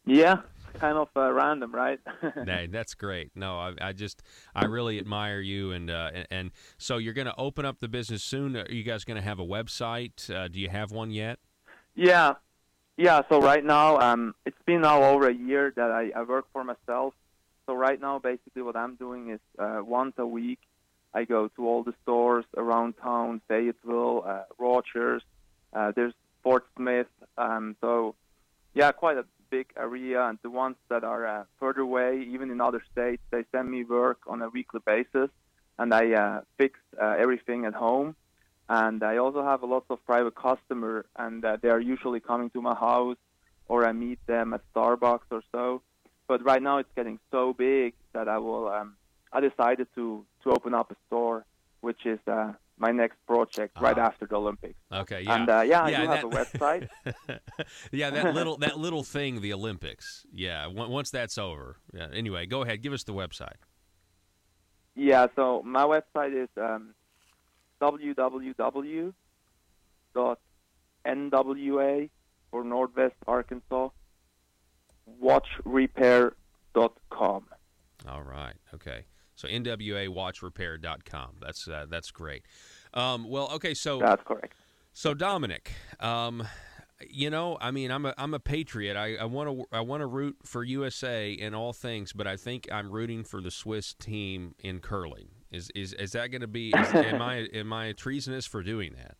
Yeah, kind of random, right? Hey, that's great. No, I really admire you, and so you're going to open up the business soon. Are you guys going to have a website? Do you have one yet? Yeah. So right now, it's been now over a year that I work for myself. So right now, basically, what I'm doing is once a week, I go to all the stores around town, Fayetteville, Rogers. There's Fort Smith. So Yeah, quite a big area, and the ones that are further away, even in other states, they send me work on a weekly basis, and I fix everything at home. And I also have a lot of private customers, and they are usually coming to my house, or I meet them at Starbucks or so. But right now it's getting so big that I decided to open up a store, which is my next project right after the Olympics. Okay, yeah. And I do have a website. Yeah, that little thing, the Olympics. Yeah, once that's over. Yeah. Anyway, go ahead. Give us the website. Yeah, so my website is www.nwa for Northwest Arkansas watchrepair.com. All right. Okay. So nwawatchrepair.com. That's great. Well, okay. So that's correct. So Dominic, you know, I mean, I'm a patriot. I want to root for USA in all things, but I think I'm rooting for the Swiss team in curling. Is that going to be? Am I treasonous for doing that?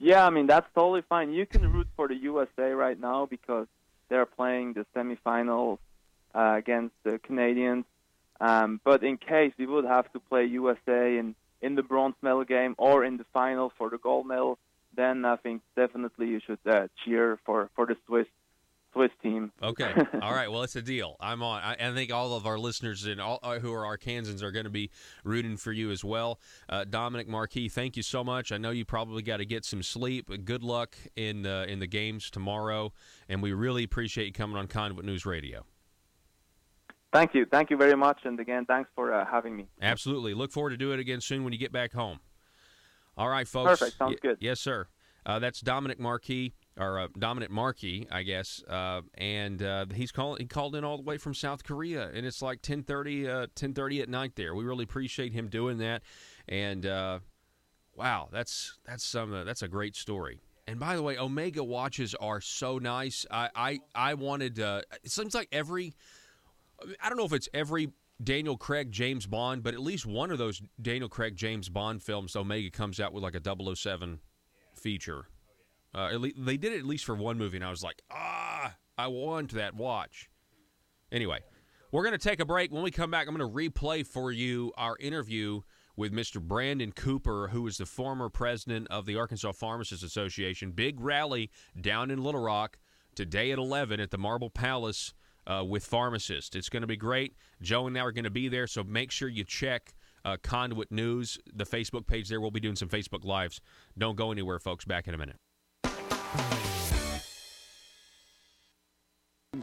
Yeah, I mean that's totally fine. You can root for the USA right now because they're playing the semifinals against the Canadians. But in case we would have to play USA in the bronze medal game or in the final for the gold medal, then I think definitely you should cheer for the Swiss team. Okay. All right. Well, it's a deal. I'm on. I think all of our listeners and all who are Arkansans are going to be rooting for you as well. Dominic Marquis, thank you so much. I know you probably got to get some sleep. Good luck in the games tomorrow, and we really appreciate you coming on Conduit News Radio. Thank you. Thank you very much. And again, thanks for having me. Absolutely. Look forward to doing it again soon when you get back home. All right, folks. Perfect. Sounds good. Yes, sir. That's Dominic Marquis, or Dominic Marquis, I guess. And he called in all the way from South Korea, and it's like 10:30 at night there. We really appreciate him doing that. And wow, that's a great story. And by the way, Omega watches are so nice. I wanted it seems like I don't know if it's every Daniel Craig James Bond, but at least one of those Daniel Craig James Bond films, Omega comes out with like a 007 feature. They did it at least for one movie, and I was like, I want that watch. Anyway, we're going to take a break. When we come back, I'm going to replay for you our interview with Mr. Brandon Cooper, who is the former president of the Arkansas Pharmacists Association. Big rally down in Little Rock today at 11 at the Marble Palace with pharmacists. It's going to be great. Joe and I are going to be there, so make sure you check Conduit News, the Facebook page there. We'll be doing some Facebook Lives. Don't go anywhere, folks. Back in a minute.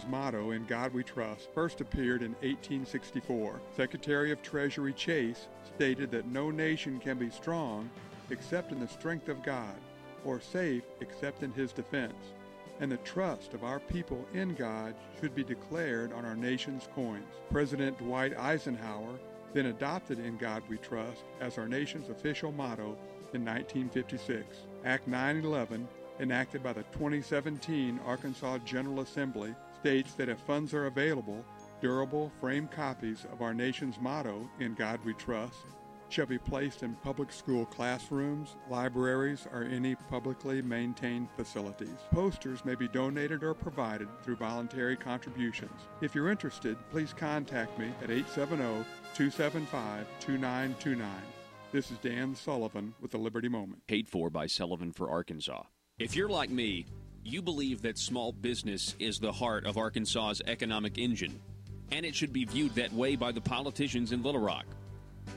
Motto, "In God We Trust," first appeared in 1864. Secretary of Treasury Chase stated that no nation can be strong except in the strength of God, or safe except in His defense. And the trust of our people in God should be declared on our nation's coins. President Dwight Eisenhower then adopted "In God We Trust" as our nation's official motto in 1956. Act 911, enacted by the 2017 Arkansas General Assembly, states that if funds are available, durable framed copies of our nation's motto, "In God We Trust," shall be placed in public school classrooms, libraries, or any publicly maintained facilities. Posters may be donated or provided through voluntary contributions. If you're interested, please contact me at 870-275-2929. This is Dan Sullivan with the Liberty Moment. Paid for by Sullivan for Arkansas. If you're like me, you believe that small business is the heart of Arkansas's economic engine, and it should be viewed that way by the politicians in Little Rock.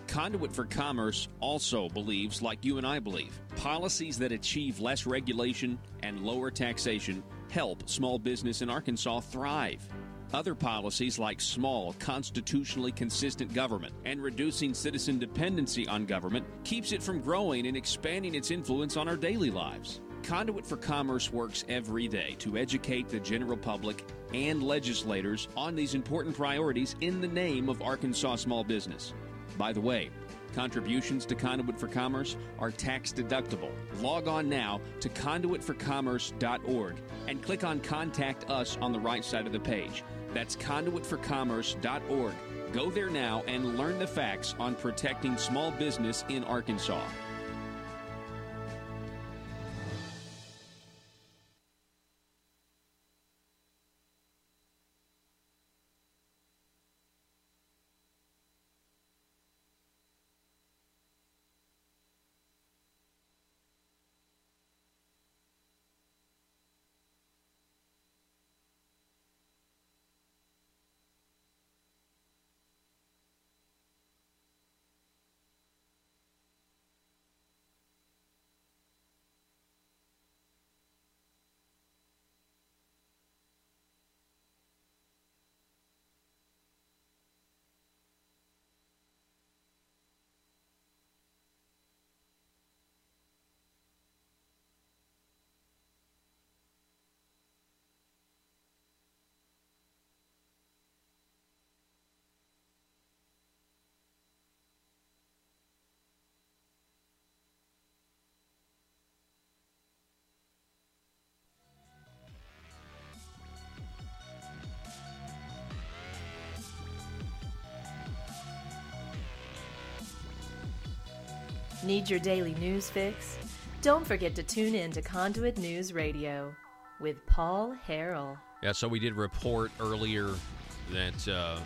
Conduit for Commerce also believes, like you and I believe, policies that achieve less regulation and lower taxation help small business in Arkansas thrive. Other policies like small, constitutionally consistent government and reducing citizen dependency on government keeps it from growing and expanding its influence on our daily lives. Conduit for Commerce works every day to educate the general public and legislators on these important priorities in the name of Arkansas small business. By the way, contributions to Conduit for Commerce are tax deductible. Log on now to conduitforcommerce.org and click on Contact Us on the right side of the page. That's conduitforcommerce.org. Go there now and learn the facts on protecting small business in Arkansas. Need your daily news fix? Don't forget to tune in to Conduit News Radio with Paul Harrell. Yeah, so we did report earlier that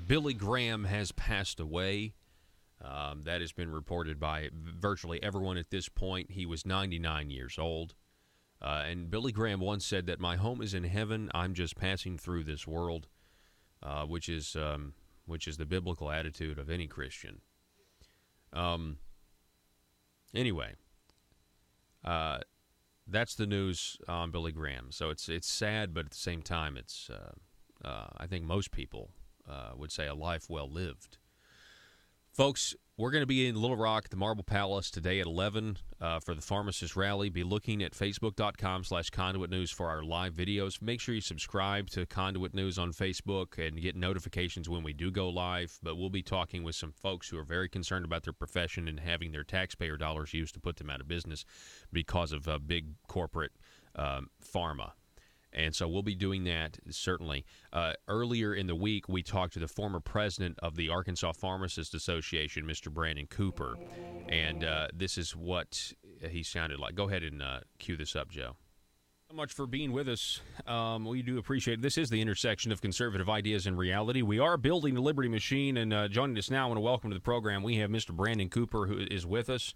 Billy Graham has passed away. That has been reported by virtually everyone at this point. He was 99 years old. And Billy Graham once said that my home is in heaven. I'm just passing through this world, which is the biblical attitude of any Christian. Anyway, that's the news on Billy Graham. So it's sad, but at the same time, it's I think most people would say a life well lived. Folks, we're going to be in Little Rock at the Marble Palace today at 11 for the Pharmacist Rally. Be looking at Facebook.com/Conduit News for our live videos. Make sure you subscribe to Conduit News on Facebook and get notifications when we do go live. But we'll be talking with some folks who are very concerned about their profession and having their taxpayer dollars used to put them out of business because of big corporate pharma. And so we'll be doing that, certainly. Earlier in the week, we talked to the former president of the Arkansas Pharmacists Association, Mr. Brandon Cooper, and this is what he sounded like. Go ahead and cue this up, Joe. So much for being with us. We do appreciate it. This is the intersection of conservative ideas and reality. We are building the Liberty Machine, and joining us now, I want to welcome to the program, we have Mr. Brandon Cooper, who is with us.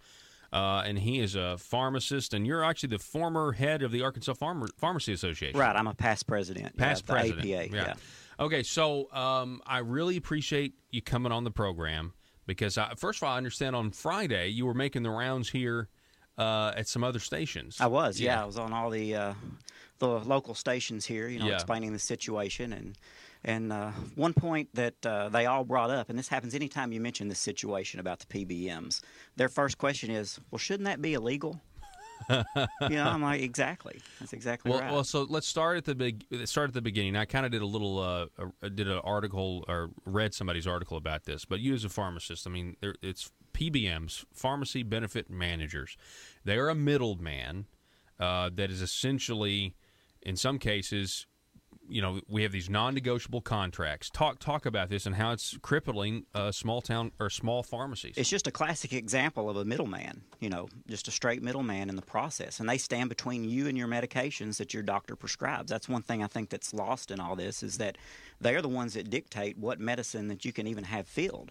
And he is a pharmacist, and you're actually the former head of the Arkansas Pharmacy Association. Right, I'm a past president. Past president. The APA, yeah. Okay, so I really appreciate you coming on the program because, first of all, I understand on Friday you were making the rounds here at some other stations. I was, yeah. I was on all the local stations here, explaining the situation. And one point that they all brought up, and this happens anytime you mention this situation about the PBMs, their first question is, well, shouldn't that be illegal? I'm like, exactly. That's exactly right. Well, so let's start at the beginning. I kind of did a little, did an article or read somebody's article about this. But you as a pharmacist, I mean, it's PBMs, pharmacy benefit managers. They are a middleman that is essentially, in some cases, we have these non-negotiable contracts. Talk about this and how it's crippling small town or small pharmacies. It's just a classic example of a middleman, just a straight middleman in the process. And they stand between you and your medications that your doctor prescribes. That's one thing I think that's lost in all this is that they are the ones that dictate what medicine that you can even have filled.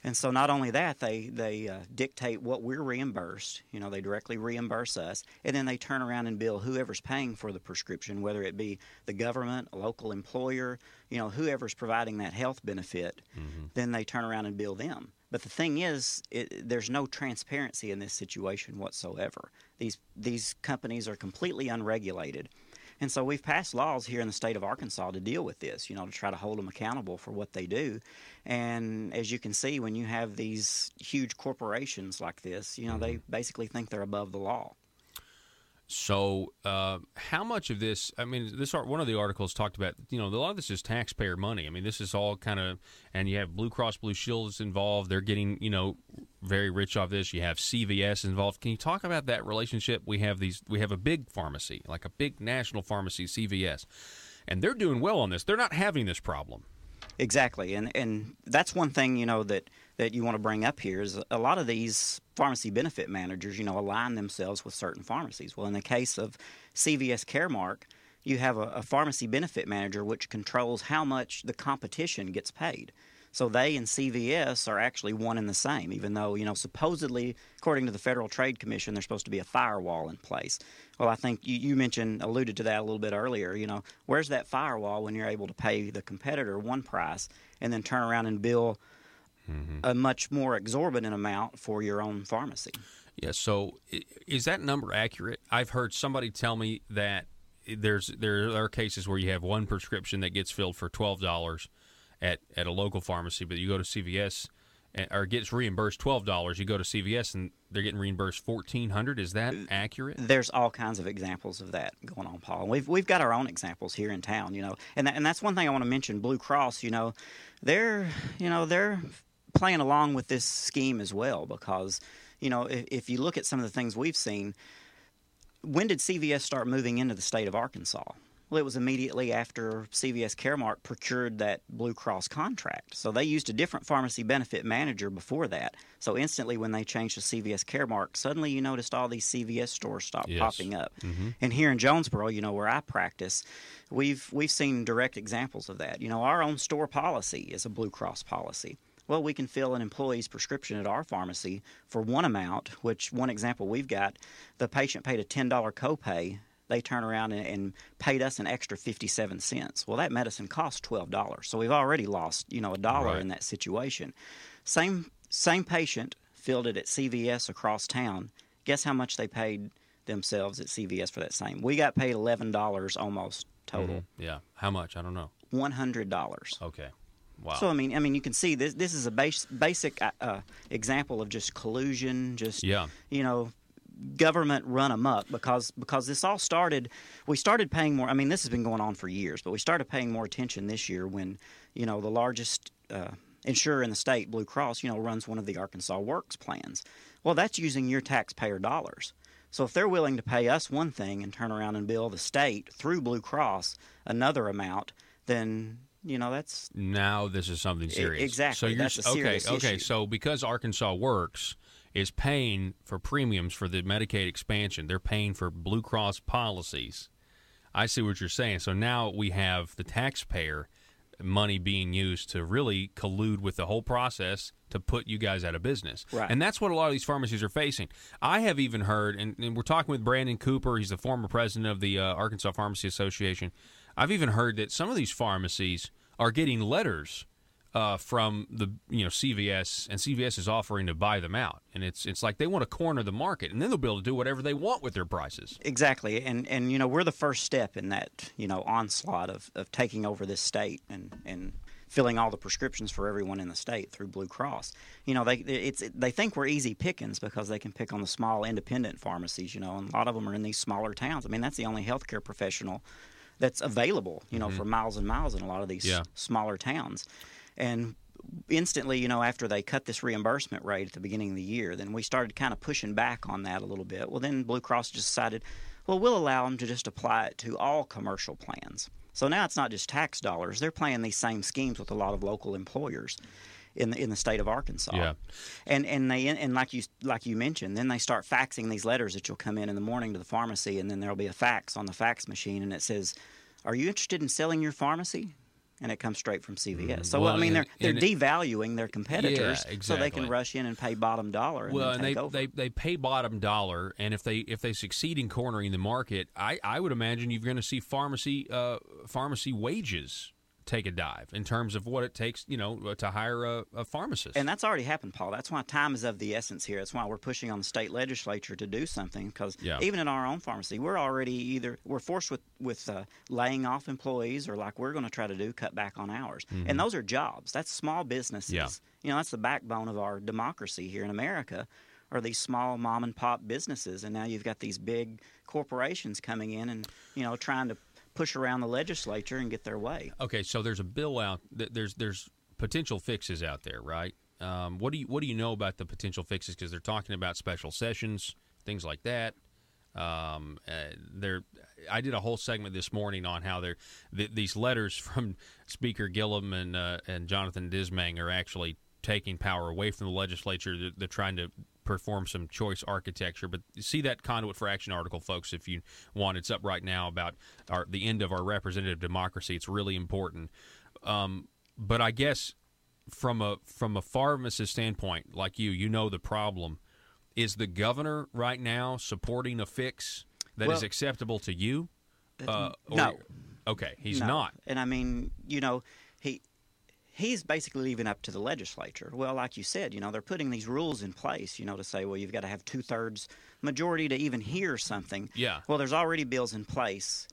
And so not only that, they dictate what we're reimbursed. They directly reimburse us, and then they turn around and bill whoever's paying for the prescription, whether it be the government, a local employer, whoever's providing that health benefit, then they turn around and bill them. But the thing is, there's no transparency in this situation whatsoever. These companies are completely unregulated. And so we've passed laws here in the state of Arkansas to deal with this, to try to hold them accountable for what they do. And as you can see, when you have these huge corporations like this, they basically think they're above the law. So how much of this, I mean, one of the articles talked about, a lot of this is taxpayer money. I mean, this is all kind of, and you have Blue Cross Blue Shield is involved. They're getting, very rich off this. You have CVS involved. Can you talk about that relationship? We have a big pharmacy, like a big national pharmacy, CVS, and they're doing well on this. They're not having this problem. Exactly, and that's one thing, that you want to bring up here is a lot of these pharmacy benefit managers, align themselves with certain pharmacies. Well, in the case of CVS Caremark, you have a pharmacy benefit manager which controls how much the competition gets paid. So they and CVS are actually one and the same, even though, supposedly, according to the Federal Trade Commission, there's supposed to be a firewall in place. Well, I think you alluded to that a little bit earlier. Where's that firewall when you're able to pay the competitor one price and then turn around and bill a much more exorbitant amount for your own pharmacy? Yeah, so is that number accurate? I've heard somebody tell me that there are cases where you have one prescription that gets filled for $12 at a local pharmacy, but you go to CVS or gets reimbursed $12. You go to CVS and they're getting reimbursed $1,400. Is that accurate? There's all kinds of examples of that going on, Paul. We've got our own examples here in town, and that's one thing I want to mention. Blue Cross, they're playing along with this scheme as well because if you look at some of the things we've seen, when did CVS start moving into the state of Arkansas? Well, it was immediately after CVS Caremark procured that Blue Cross contract. So they used a different pharmacy benefit manager before that. So instantly when they changed to CVS Caremark, suddenly you noticed all these CVS stores stop popping up. And here in Jonesboro, where I practice, we've seen direct examples of that. Our own store policy is a Blue Cross policy. Well, we can fill an employee's prescription at our pharmacy for one amount, which one example we've got, the patient paid a $10 copay. They turn around and paid us an extra 57 cents. Well, that medicine costs $12. So we've already lost, a dollar in that situation. Same patient filled it at CVS across town. Guess how much they paid themselves at CVS for that same? We got paid $11 almost total. Yeah. How much? I don't know. $100. Okay. Wow. So I mean, you can see this is a basic example of just collusion, government run amok because this all started. We started paying more. I mean, this has been going on for years, but we started paying more attention this year when the largest insurer in the state, Blue Cross, runs one of the Arkansas Works plans. Well, that's using your taxpayer dollars. So if they're willing to pay us one thing and turn around and bill the state through Blue Cross another amount, then that's now this is something serious. Exactly. So that's a serious issue. So because Arkansas Works is paying for premiums for the Medicaid expansion, they're paying for Blue Cross policies. I see what you're saying. So now we have the taxpayer money being used to really collude with the whole process to put you guys out of business. Right. And that's what a lot of these pharmacies are facing. I have even heard, and we're talking with Brandon Cooper, he's the former president of the Arkansas Pharmacy Association. I've even heard that some of these pharmacies are getting letters from the CVS, and CVS is offering to buy them out, and it's like they want to corner the market, and then they'll be able to do whatever they want with their prices. Exactly, and we're the first step in that onslaught of taking over this state and filling all the prescriptions for everyone in the state through Blue Cross. They think we're easy pickings because they can pick on the small independent pharmacies, and a lot of them are in these smaller towns. I mean, that's the only healthcare professional that's available, for miles and miles in a lot of these smaller towns. And instantly, after they cut this reimbursement rate at the beginning of the year, then we started kind of pushing back on that a little bit. Well, then Blue Cross just decided, well, we'll allow them to just apply it to all commercial plans. So now it's not just tax dollars. They're playing these same schemes with a lot of local employers in the state of Arkansas. Yeah. And like you mentioned, then they start faxing these letters that you'll come in the morning to the pharmacy, and then there'll be a fax on the fax machine, and it says, "Are you interested in selling your pharmacy?" And it comes straight from CVS. So, they're devaluing their competitors so they can rush in and pay bottom dollar and then take over. They pay bottom dollar, and if they succeed in cornering the market, I would imagine you're going to see pharmacy wages take a dive in terms of what it takes, to hire a pharmacist. And that's already happened, Paul. That's why time is of the essence here. That's why we're pushing on the state legislature to do something, because even in our own pharmacy, we're already we're forced with laying off employees, or like we're going to try to do, cut back on hours. Mm-hmm. And those are jobs. That's small businesses. Yeah. That's the backbone of our democracy here in America, are these small mom and pop businesses. And now you've got these big corporations coming in and, trying to push around the legislature and get their way. Okay, so there's a bill out. There's potential fixes out there, right? What do you know about the potential fixes? Because they're talking about special sessions, things like that. I did a whole segment this morning on how these letters from Speaker Gillum and Jonathan Dismang are actually taking power away from the legislature. They're trying to perform some choice architecture. But see that Conduit for Action article, folks, if you want. It's up right now about the end of our representative democracy. It's really important. But I guess from a pharmacist standpoint, like you know the problem. Is the governor right now supporting a fix that is acceptable to you? No. Okay, he's no. not. And I mean, he's basically leaving up to the legislature. Well, like you said, they're putting these rules in place, to say, well, you've got to have 2/3 majority to even hear something. Yeah. Well, there's already bills in place.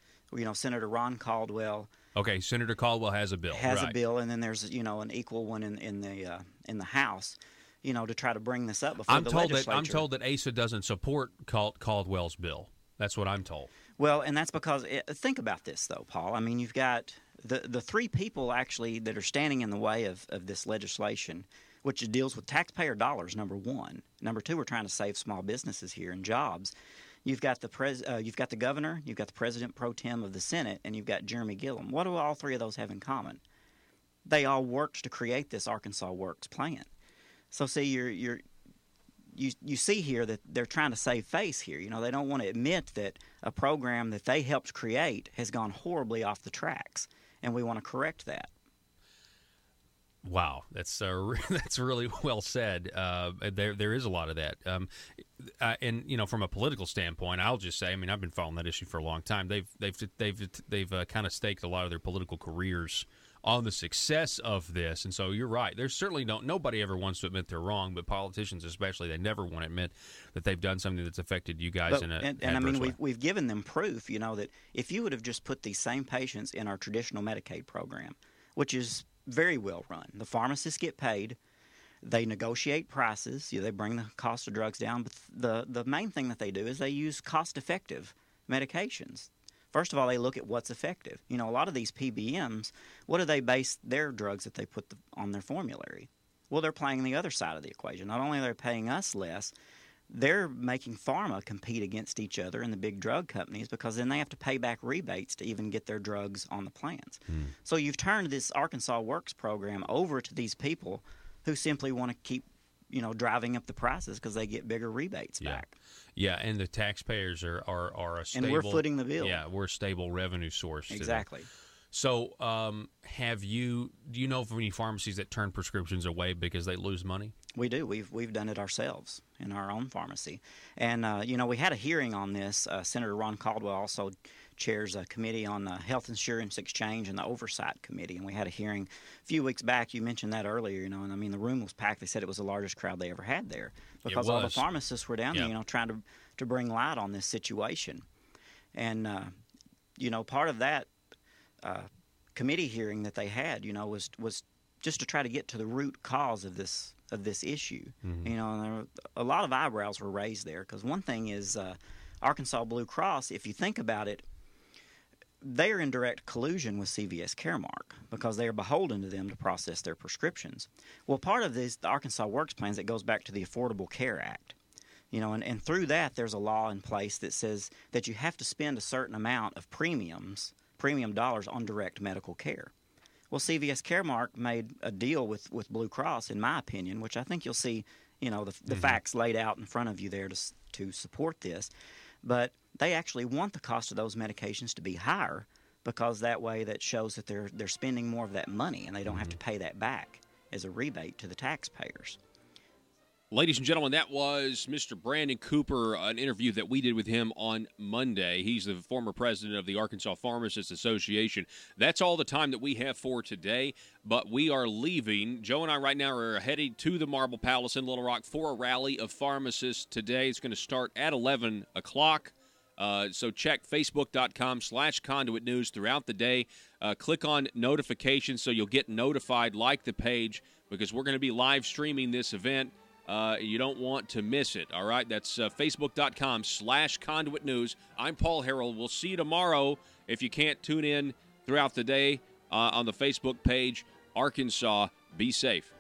Senator Ron Caldwell. Okay, Senator Caldwell has a bill. Has a bill, and then there's an equal one in the House. To try to bring this up before the legislature. I'm told that ASA doesn't support Caldwell's bill. That's what I'm told. Well, and that's because think about this, though, Paul. I mean, you've got the three people actually that are standing in the way of this legislation, which deals with taxpayer dollars, number one. Number two, we're trying to save small businesses here and jobs. You've got the governor, you've got the president pro tem of the Senate, and you've got Jeremy Gillum. What do all three of those have in common? They all worked to create this Arkansas Works plan. So see, you see here that they're trying to save face here. You know, they don't want to admit that a program that they helped create has gone horribly off the tracks, and we want to correct that. Wow, that's really well said. There is a lot of that, and you know, from a political standpoint, I'll just say, I mean, I've been following that issue for a long time. They've kind of staked a lot of their political careers on the success of this, and so you're right. There's certainly nobody ever wants to admit they're wrong, but politicians especially, they never want to admit that they've done something that's affected you guys in a and I mean, we've given them proof. You know, that if you would have just put these same patients in our traditional Medicaid program, which is very well run. The pharmacists get paid. They negotiate prices. They bring the cost of drugs down. But the main thing that they do is they use cost-effective medications. First of all, they look at what's effective. You know, a lot of these PBMs, what do they base their drugs that they put on their formulary? Well, they're playing the other side of the equation. Not only are they paying us less, they're making pharma compete against each other and the big drug companies, because then they have to pay back rebates to even get their drugs on the plans. So you've turned this Arkansas Works program over to these people who simply want to keep, you know, driving up the prices because they get bigger rebates back. Yeah, and the taxpayers are a stable, and we're footing the bill. Yeah, we're a stable revenue source. Exactly. So, do you know of any pharmacies that turn prescriptions away because they lose money? We do. We've done it ourselves in our own pharmacy, and you know, we had a hearing on this. Senator Ron Caldwell also chairs a committee on the Health Insurance Exchange and the Oversight Committee, and we had a hearing a few weeks back. You mentioned that earlier, you know, and I mean, the room was packed. They said it was the largest crowd they ever had there because all the pharmacists were down there, you know, trying to bring light on this situation, and you know, part of that committee hearing that they had, you know, was just to try to get to the root cause of this issue. You know, and there were, a lot of eyebrows were raised there, because one thing is Arkansas Blue Cross, if you think about it, they are in direct collusion with CVS Caremark because they are beholden to them to process their prescriptions. Well, part of this, the Arkansas Works plans, that goes back to the Affordable Care Act. You know, and through that, there's a law in place that says that you have to spend a certain amount of premium dollars on direct medical care. Well, CVS Caremark made a deal with Blue Cross, in my opinion, which I think you'll see, you know, the facts laid out in front of you there to support this. But they actually want the cost of those medications to be higher, because that way that shows that they're spending more of that money and they don't have to pay that back as a rebate to the taxpayers. Ladies and gentlemen, that was Mr. Brandon Cooper, an interview that we did with him on Monday. He's the former president of the Arkansas Pharmacists Association. That's all the time that we have for today, but we are leaving. Joe and I right now are headed to the Marble Palace in Little Rock for a rally of pharmacists today. It's going to start at 11 o'clock. So check Facebook.com/Conduit News throughout the day. Click on notifications so you'll get notified. Like the page, because we're going to be live streaming this event. You don't want to miss it, all right? That's Facebook.com/Conduit News. I'm Paul Harrell. We'll see you tomorrow. If you can't tune in throughout the day on the Facebook page, Arkansas, be safe.